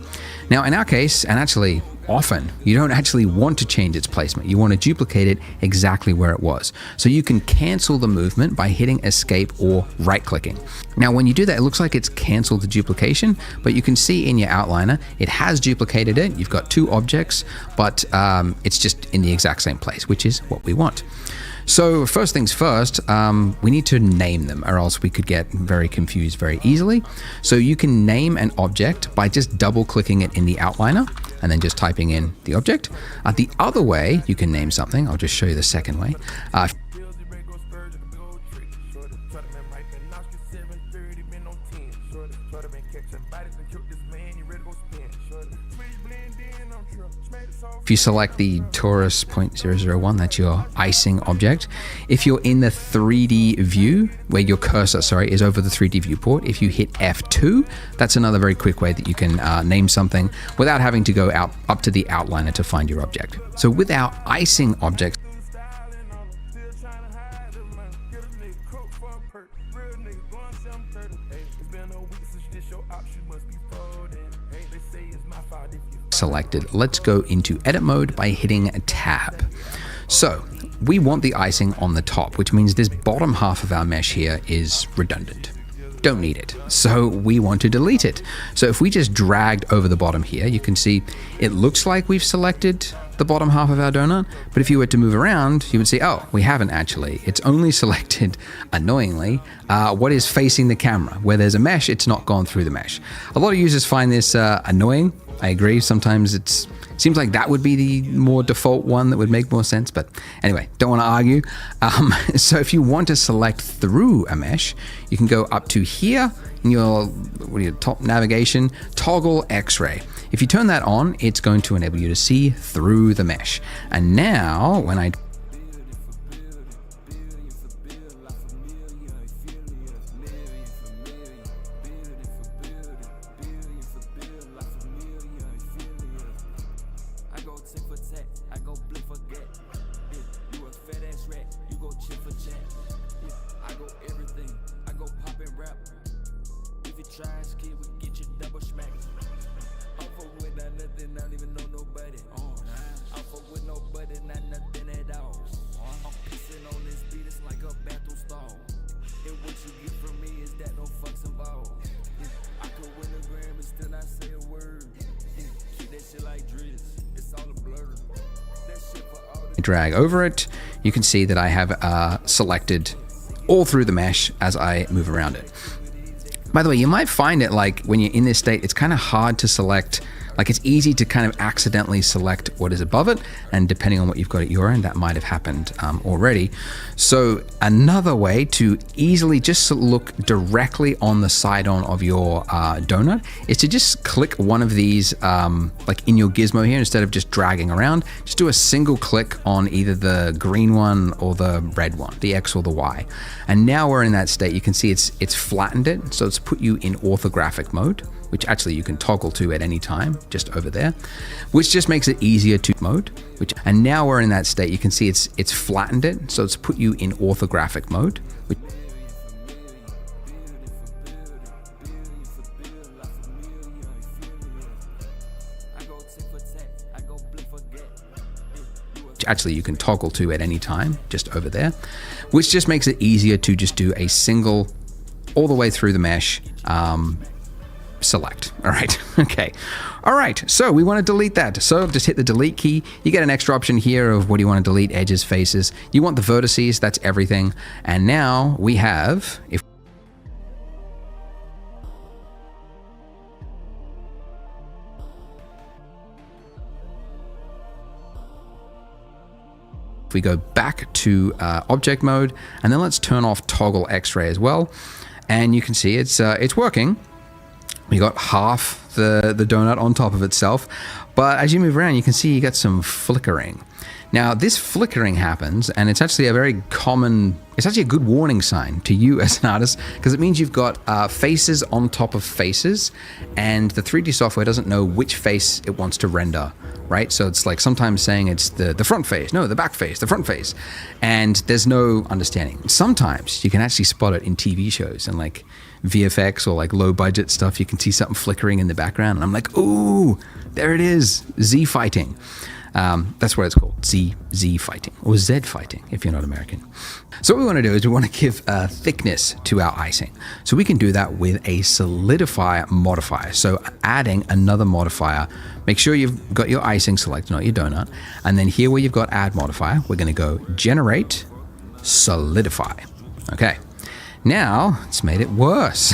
Now, in our case, and actually often, you don't actually want to change its placement. You want to duplicate it exactly where it was. So you can cancel the movement by hitting Escape or right-clicking. Now, when you do that, it looks like it's canceled the duplication, but you can see in your outliner, it has duplicated it. You've got 2 objects, but it's just in the exact same place, which is what we want. So first things first, we need to name them, or else we could get very confused very easily. So you can name an object by just double clicking it in the outliner and then just typing in the object. The other way you can name something, I'll just show you the second way. If you select the torus 0.001, that's your icing object. If you're in the 3D view, where your cursor, is over the 3D viewport, if you hit F2, that's another very quick way that you can name something without having to go up to the outliner to find your object. So with our icing objects selected, let's go into edit mode by hitting tab. So we want the icing on the top, which means this bottom half of our mesh here is redundant. Don't need it. So we want to delete it. So if we just dragged over the bottom here, you can see it looks like we've selected the bottom half of our donut, but if you were to move around, you would see, oh, we haven't actually. It's only selected, annoyingly, what is facing the camera. Where there's a mesh, it's not gone through the mesh. A lot of users find this annoying. I agree. Sometimes it seems like that would be the more default one that would make more sense. But anyway, don't want to argue. So if you want to select through a mesh, you can go up to here in your top navigation, toggle X-ray. If you turn that on, it's going to enable you to see through the mesh. And now when I drag over it, you can see that I have selected all through the mesh as I move around it. By the way, you might find it like when you're in this state, it's kind of hard to select. Like it's easy to kind of accidentally select what is above it, and depending on what you've got at your end, that might have happened already. So another way to easily just look directly on the side-on of your donut is to just click one of these, like in your gizmo here, instead of just dragging around, just do a single click on either the green one or the red one, the X or the Y. And now we're in that state. You can see it's flattened it, so it's put you in orthographic mode, which actually you can toggle to at any time, just over there, which just makes it easier to mode. And now we're in that state. You can see it's flattened it, so it's put you in orthographic mode, which actually you can toggle to at any time, just over there, which just makes it easier to just do a single, all the way through the mesh, select. All right. Okay. All right. So we want to delete that. So just hit the delete key. You get an extra option here of what do you want to delete: edges, faces. You want the vertices. That's everything. And now we have, if we go back to object mode, and then let's turn off toggle X-ray as well. And you can see it's working. We got half the donut on top of itself, but as you move around, you can see you got some flickering. Now, this flickering happens, and it's actually a very common, it's actually a good warning sign to you as an artist, because it means you've got faces on top of faces, and the 3D software doesn't know which face it wants to render, right? So it's like sometimes saying it's the front face, no, the back face, the front face, and there's no understanding. Sometimes you can actually spot it in TV shows and like VFX or like low budget stuff. You can see something flickering in the background, and I'm like, ooh, there it is, Z fighting. That's what it's called, Z fighting, or Z fighting if you're not American. So what we want to do is we want to give thickness to our icing. So we can do that with a solidify modifier. So adding another modifier, make sure you've got your icing selected, not your donut. And then here where you've got add modifier, we're going to go generate solidify. Okay. Now it's made it worse.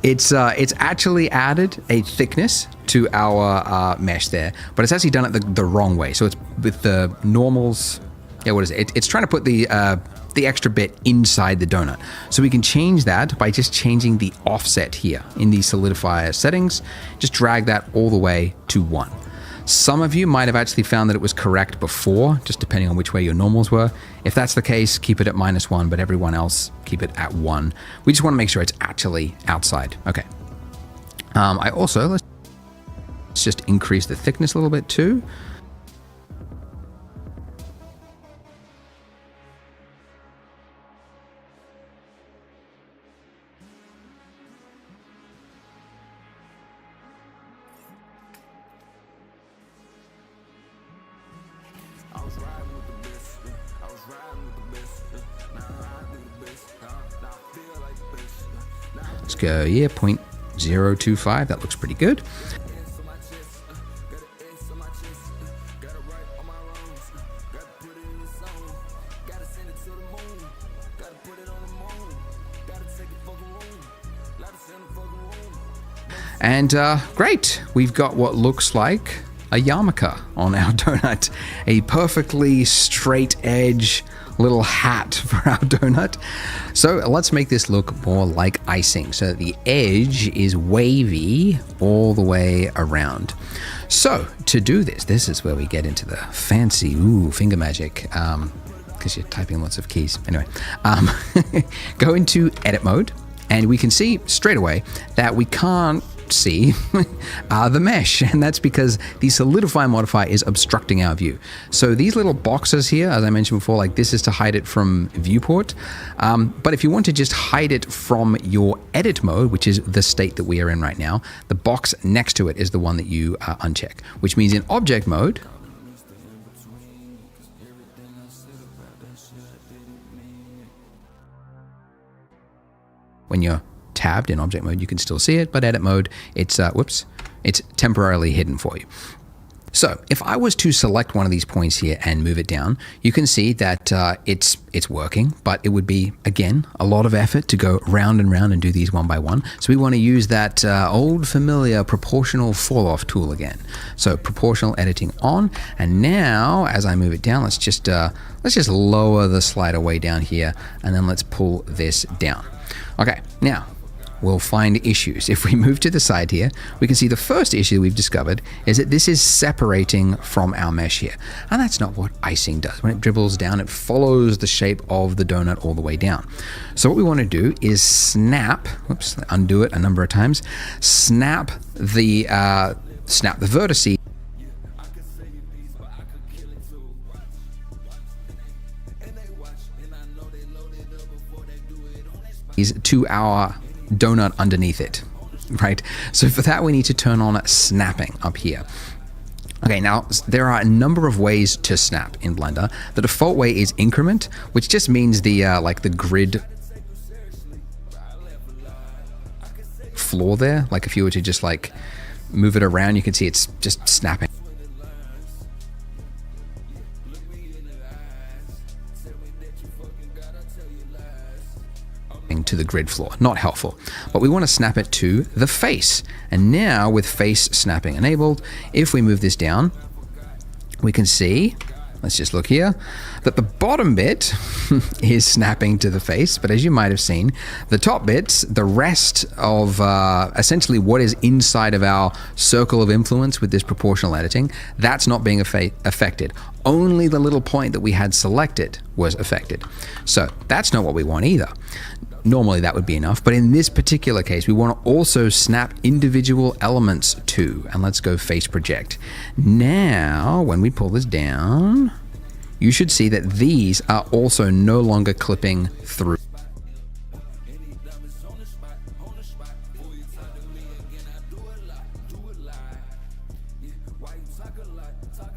It's actually added a thickness to our mesh there, but it's actually done it the wrong way. So it's with the normals. Yeah, what is it? It's trying to put the extra bit inside the donut. So we can change that by just changing the offset here in the solidifier settings. Just drag that all the way to 1. Some of you might have actually found that it was correct before, just depending on which way your normals were. If that's the case, keep it at -1, but everyone else keep it at 1. We just want to make sure it's actually outside. Okay. I also, let's just increase the thickness a little bit too. Let's go, yeah, 0.025. That looks pretty good. And great, we've got what looks like a yarmulke on our donut, a perfectly straight edge little hat for our donut. So let's make this look more like icing. So the edge is wavy all the way around. So to do this, this is where we get into the fancy finger magic, because you're typing lots of keys. Anyway, go into edit mode, and we can see straight away that we can't see the mesh, and that's because the solidify modifier is obstructing our view. So these little boxes here, as I mentioned before, like this is to hide it from viewport, but if you want to just hide it from your edit mode, which is the state that we are in right now, the box next to it is the one that you uncheck, which means in object mode, when you're tabbed in object mode, you can still see it, but edit mode, it's it's temporarily hidden for you. So if I was to select one of these points here and move it down, you can see that it's working, but it would be, again, a lot of effort to go round and round and do these one by one. So we want to use that old familiar proportional fall off tool again. So proportional editing on, and now as I move it down, let's just lower the slider way down here, and then let's pull this down. Okay, now we'll find issues. If we move to the side here, we can see the first issue we've discovered is that this is separating from our mesh here. And that's not what icing does. When it dribbles down, it follows the shape of the donut all the way down. So what we want to do is snap, undo it a number of times, snap the vertices to our donut underneath it, right? So for that, we need to turn on snapping up here. Okay, now there are a number of ways to snap in Blender. The default way is increment, which just means the like the grid floor there. Like if you were to just like move it around, you can see it's just snapping to the grid floor. Not helpful, but we want to snap it to the face. And now with face snapping enabled, if we move this down, we can see, let's just look here, that the bottom bit is snapping to the face, but as you might have seen, the top bits, the rest of essentially what is inside of our circle of influence with this proportional editing, that's not being affected. Only the little point that we had selected was affected. So that's not what we want either. Normally that would be enough, but in this particular case, we want to also snap individual elements too. And let's go face project. Now, when we pull this down, you should see that these are also no longer clipping through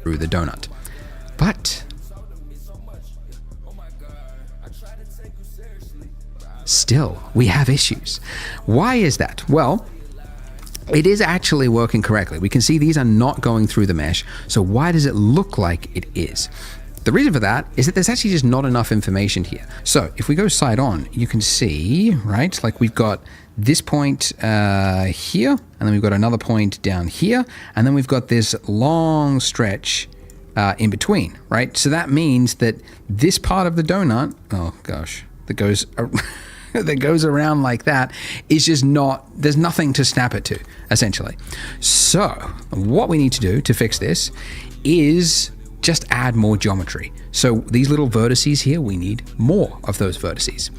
the donut. But still, we have issues. Why is that? Well, it is actually working correctly. We can see these are not going through the mesh. So why does it look like it is? The reason for that is that there's actually just not enough information here. So if we go side on, you can see, right, like we've got this point here, and then we've got another point down here, and then we've got this long stretch in between, right? So that means that this part of the donut, oh gosh, that goes that goes around like that is just not, there's nothing to snap it to, essentially. So what we need to do to fix this is just add more geometry. So these little vertices here, we need more of those vertices.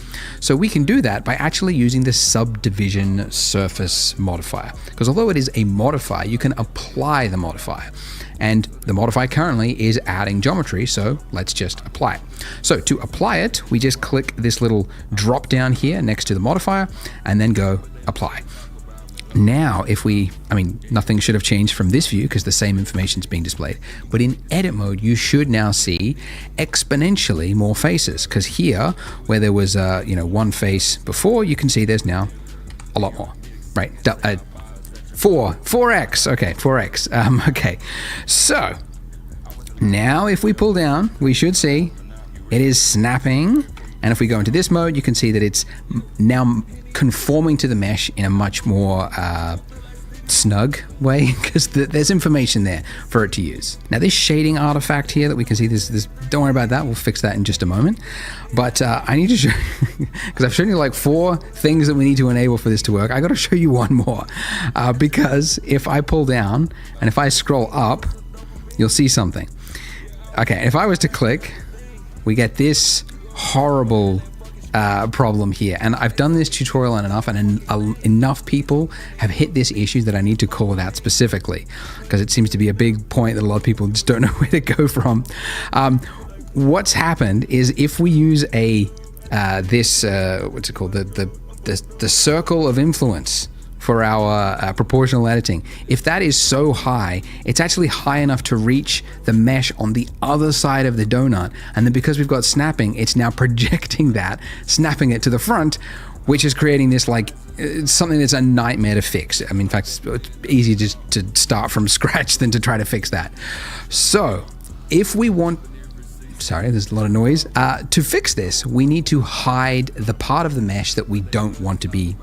So we can do that by actually using the subdivision surface modifier, because although it is a modifier, you can apply the modifier. And the modifier currently is adding geometry, so let's just apply it. So to apply it, we just click this little drop down here next to the modifier and then go apply. Now, if we, nothing should have changed from this view because the same information is being displayed, but in edit mode, you should now see exponentially more faces, because here, where there was, one face before, you can see there's now a lot more, right? 4x, okay, 4x, okay. So, now if we pull down, we should see it is snapping, and if we go into this mode, you can see that it's now conforming to the mesh in a much more snug way, because there's information there for it to use. Now this shading artifact here that we can see, this don't worry about that, we'll fix that in just a moment. But I need to show, because I've shown you like 4 things that we need to enable for this to work. I got to show you one more, because if I pull down and if I scroll up, you'll see something. Okay, if I was to click, we get this horrible problem here, and I've done this tutorial enough, and enough people have hit this issue that I need to call it out specifically, because it seems to be a big point that a lot of people just don't know where to go from. What's happened is if we use a what's it called, the circle of influence for our proportional editing, if that is so high, it's actually high enough to reach the mesh on the other side of the donut, and then because we've got snapping, it's now projecting that, snapping it to the front, which is creating this like something that's a nightmare to fix. In fact, it's easier just to start from scratch than to try to fix that. So if we want, sorry, there's a lot of noise. To fix this, we need to hide the part of the mesh that we don't want to be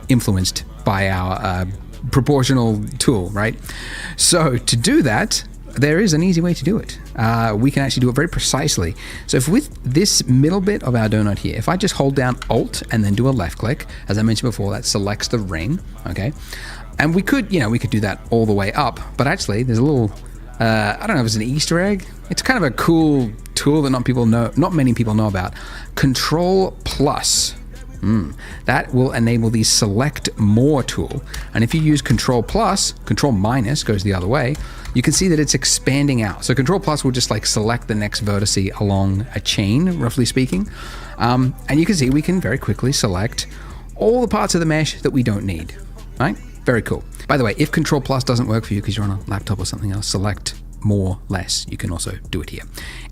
influenced by our proportional tool, right? So to do that, there is an easy way to do it. We can actually do it very precisely. So if with this middle bit of our donut here, if I just hold down Alt and then do a left click, as I mentioned before, that selects the ring, okay? And we could do that all the way up, but actually there's a little, I don't know if it's an Easter egg. It's kind of a cool tool that not many people know about. Control plus. That will enable the select more tool. And if you use Control plus, Control minus goes the other way, you can see that it's expanding out. So Control plus will just like select the next vertice along a chain, roughly speaking. And you can see we can very quickly select all the parts of the mesh that we don't need, right? Very cool. By the way, if Control plus doesn't work for you because you're on a laptop or something else, select more, less. You can also do it here.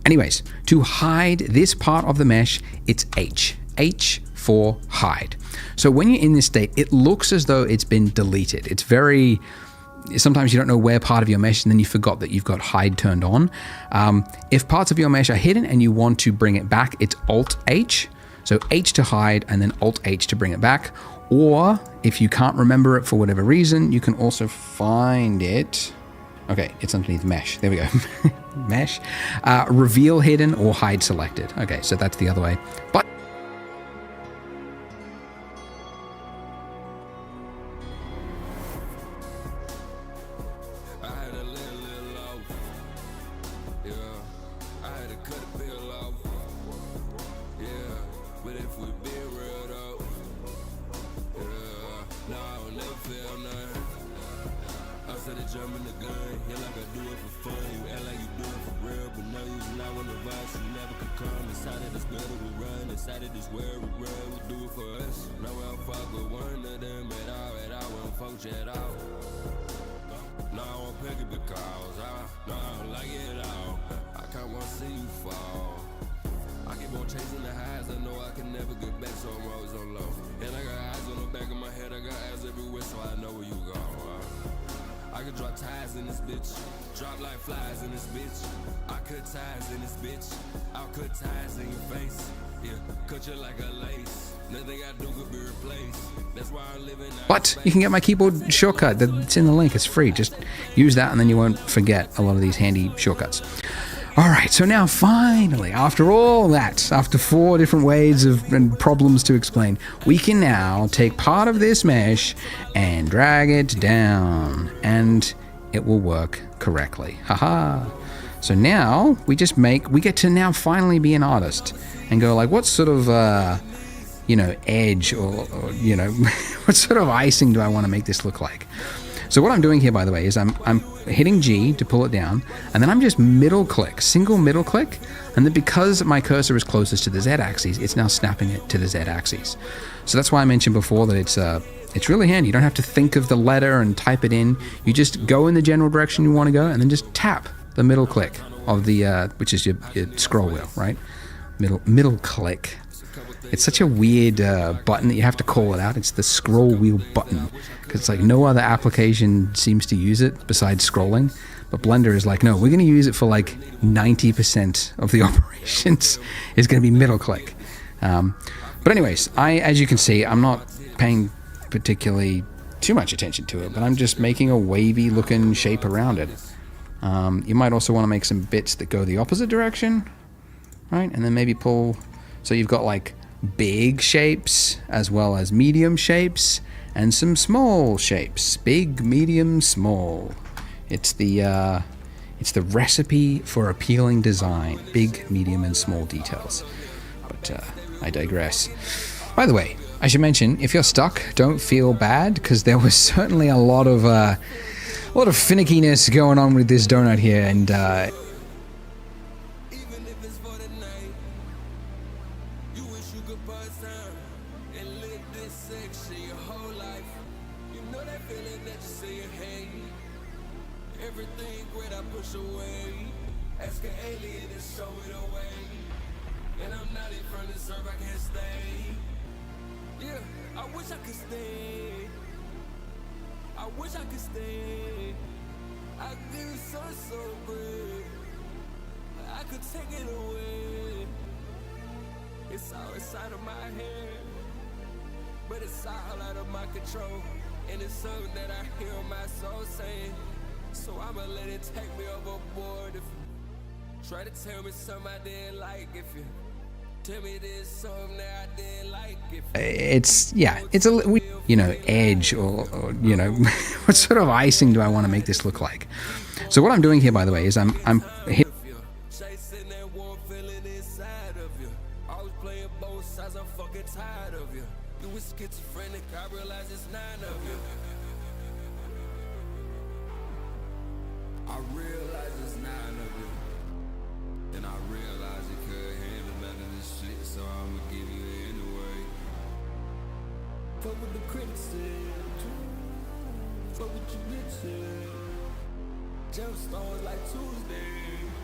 Anyways, to hide this part of the mesh, it's H. H for hide. So when you're in this state, it looks as though it's been deleted. It's very, sometimes you don't know where part of your mesh, and then you forgot that you've got hide turned on. If parts of your mesh are hidden and you want to bring it back, it's Alt H. So H to hide and then Alt H to bring it back. Or if you can't remember it for whatever reason, you can also find it. Okay, it's underneath mesh. There we go. Mesh. Reveal hidden or hide selected. Okay, so that's the other way. But jumping the gun, yeah, like I do it for fun. You act like you do it for real, but no, you not on the vibes, you never could come. Inside of this building we run, inside of this world we run, we do it for us. No, I don't fuck with one of them at all, we don't function at all. No, I won't pick it because I don't like it at all. I can't want to see you fall. I keep on chasing the highs, I know I can never get back, so I'm always on low. And I got eyes on the back of my head, I got eyes everywhere, so I know where you go. I could drop ties in this bitch, drop like flies in this bitch. I cut ties in this bitch, I'll cut ties in your face. Yeah, cut you like a lace. Nothing I do could be replaced. That's why I'm living. But you can get my keyboard shortcut that's in the link. It's free. Just use that and then you won't forget a lot of these handy shortcuts. All right, so now finally, after all that, after 4 different ways and problems to explain, we can now take part of this mesh and drag it down, and it will work correctly. Haha. So now we get to now finally be an artist and go like, what sort of, edge or what sort of icing do I want to make this look like? So what I'm doing here, by the way, is I'm hitting G to pull it down, and then I'm just single middle click, and then because my cursor is closest to the Z-axis, it's now snapping it to the Z-axis. So that's why I mentioned before that it's really handy. You don't have to think of the letter and type it in. You just go in the general direction you want to go, and then just tap the middle click of the, which is your scroll wheel, right? Middle click. It's such a weird button that you have to call it out. It's the scroll wheel button, because it's like no other application seems to use it besides scrolling. But Blender is like, no, we're going to use it for like 90% of the operations is going to be middle click. But anyways, as you can see, I'm not paying particularly too much attention to it, but I'm just making a wavy looking shape around it. You might also want to make some bits that go the opposite direction, right? And then maybe pull, so you've got like big shapes as well as medium shapes and some small shapes. Big, medium, small. It's the recipe for appealing design. Big, medium, and small details. But I digress. By the way, I should mention, if you're stuck, don't feel bad, because there was certainly a lot of finickiness going on with this donut here, and everything great I push away. Ask an alien and show it away. And I'm not in front of serve, I can't stay. Yeah, I wish I could stay. I wish I could stay. I did it so good. I could take it away. It's all inside of my head, but it's all out of my control. And it's something that I hear my soul saying. So I'ma let it take me overboard. If you try to tell me something I didn't like, if you tell me there's something that I didn't like, if it's a edge or what sort of icing do I want to make this look like? So what I'm doing here, by the way, is I'm hitting chasing that warm feeling inside of you. Always playing both sides, I'm fucking tired of you. You was schizophrenic, I realize it's 9 of you. I realize it's 9 of you. And I realize you could handle none of this shit, so I'ma give you anyway. Fuck what the critics said. Fuck what you bitch said. Gemstones like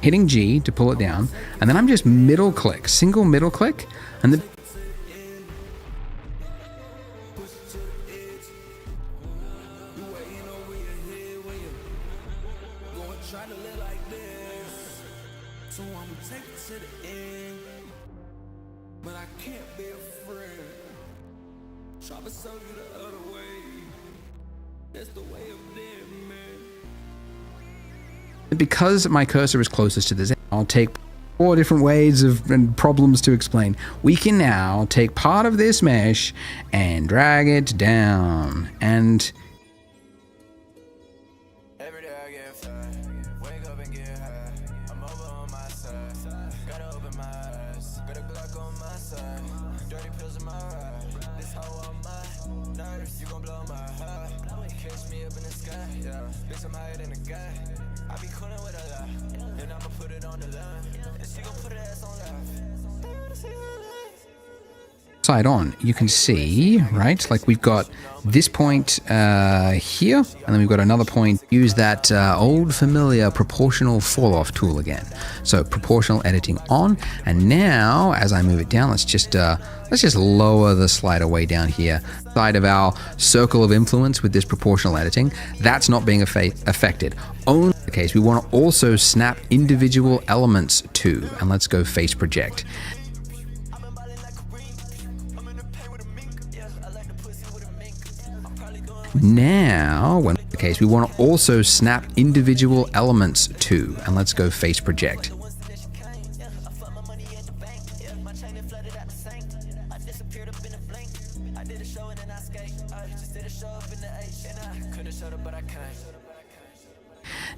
Tuesday. G to pull it down, and then I'm just single middle click, and then Try to live like this, so I'ma take it to the end. But I can't be a friend. Try to serve you the other way. That's the way of them, man. because my cursor is closest to the Z, I'll take 4 different ways and problems to explain. We can now take part of this mesh and drag it down, and side on, you can see, right, like we've got this point here, and then we've got another point. Use that old familiar proportional fall off tool again. So proportional editing on, and now as I move it down, let's just lower the slider way down here, side of our circle of influence with this proportional editing. That's not being affected. Only in the case we want to also snap individual elements to, and let's go face project. Now, when the case, we want to also snap individual elements to, and let's go face project.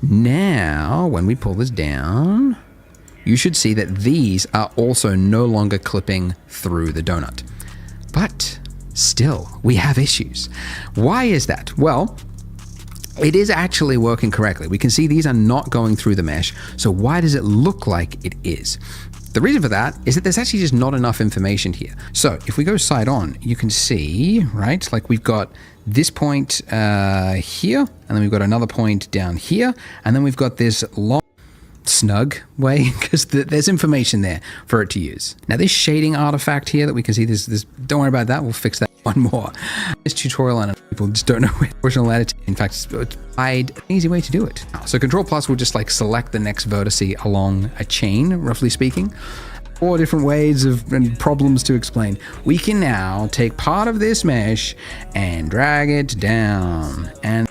Now, when we pull this down, you should see that these are also no longer clipping through the donut. But still, we have issues. Why is that? Well, it is actually working correctly. We can see these are not going through the mesh. So why does it look like it is? The reason for that is that there's actually just not enough information here. So if we go side on, you can see, right, like we've got this point here, and then we've got another point down here, and then we've got this long snug way, because there's information there for it to use. Now this shading artifact here that we can see, this don't worry about that, we'll fix that one more. This tutorial and people just don't know where proportional latitude. In fact, it's an easy way to do it. So Control Plus will just like select the next vertice along a chain, roughly speaking. 4 different ways and problems to explain. We can now take part of this mesh and drag it down, and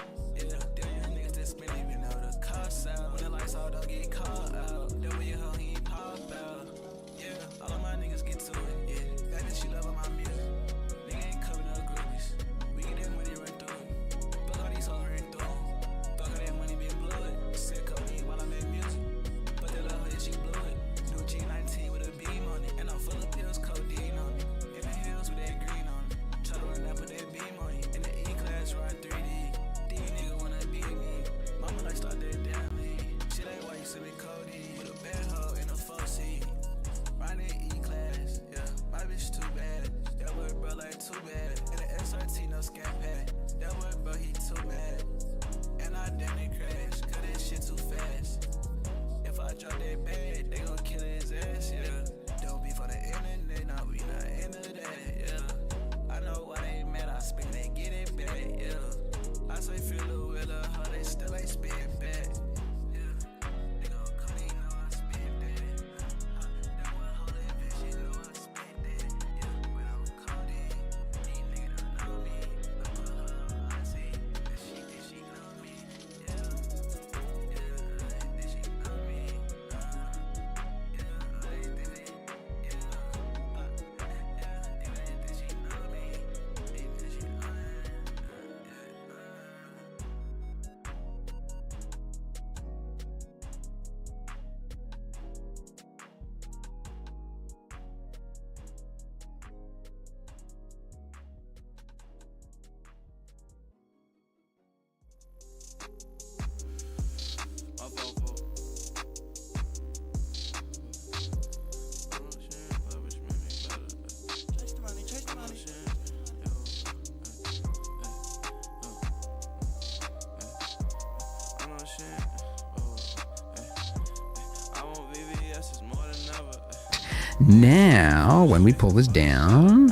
now when we pull this down,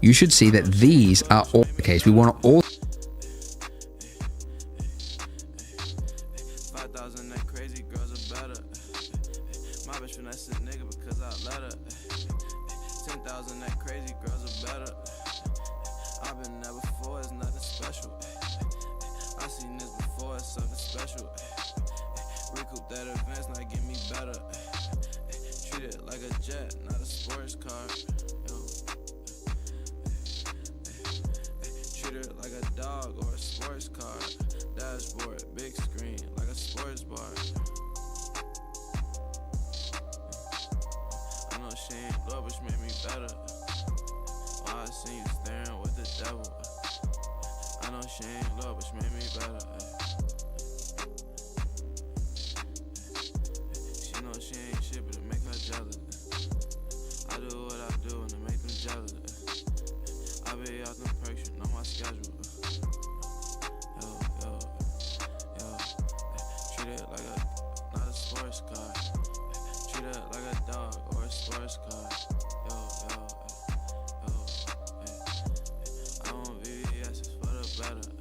you should see that these are all the case. We want to all 5,000 that crazy girls are better. My bitch finesse a nigga because I let her. 10,000 that crazy girls are better. I've been there before, it's nothing special. I seen this before, it's something special. Recoup that advance, now get me better. Treat it like a jet, not a sports car. Yo. Treat it like a dog or a sports car. Dashboard, big screen, like a sports bar. I know she ain't love, but she made me better. Oh, I seen you staring with the devil. I know she ain't love, but she made me better. She know she ain't shit, but it make her jealous. I do what I do and it make them jealous. I be out them perks, you know my schedule. Treat it like not a sports car. Treat it like a dog or a sports car. I want VVS for the better.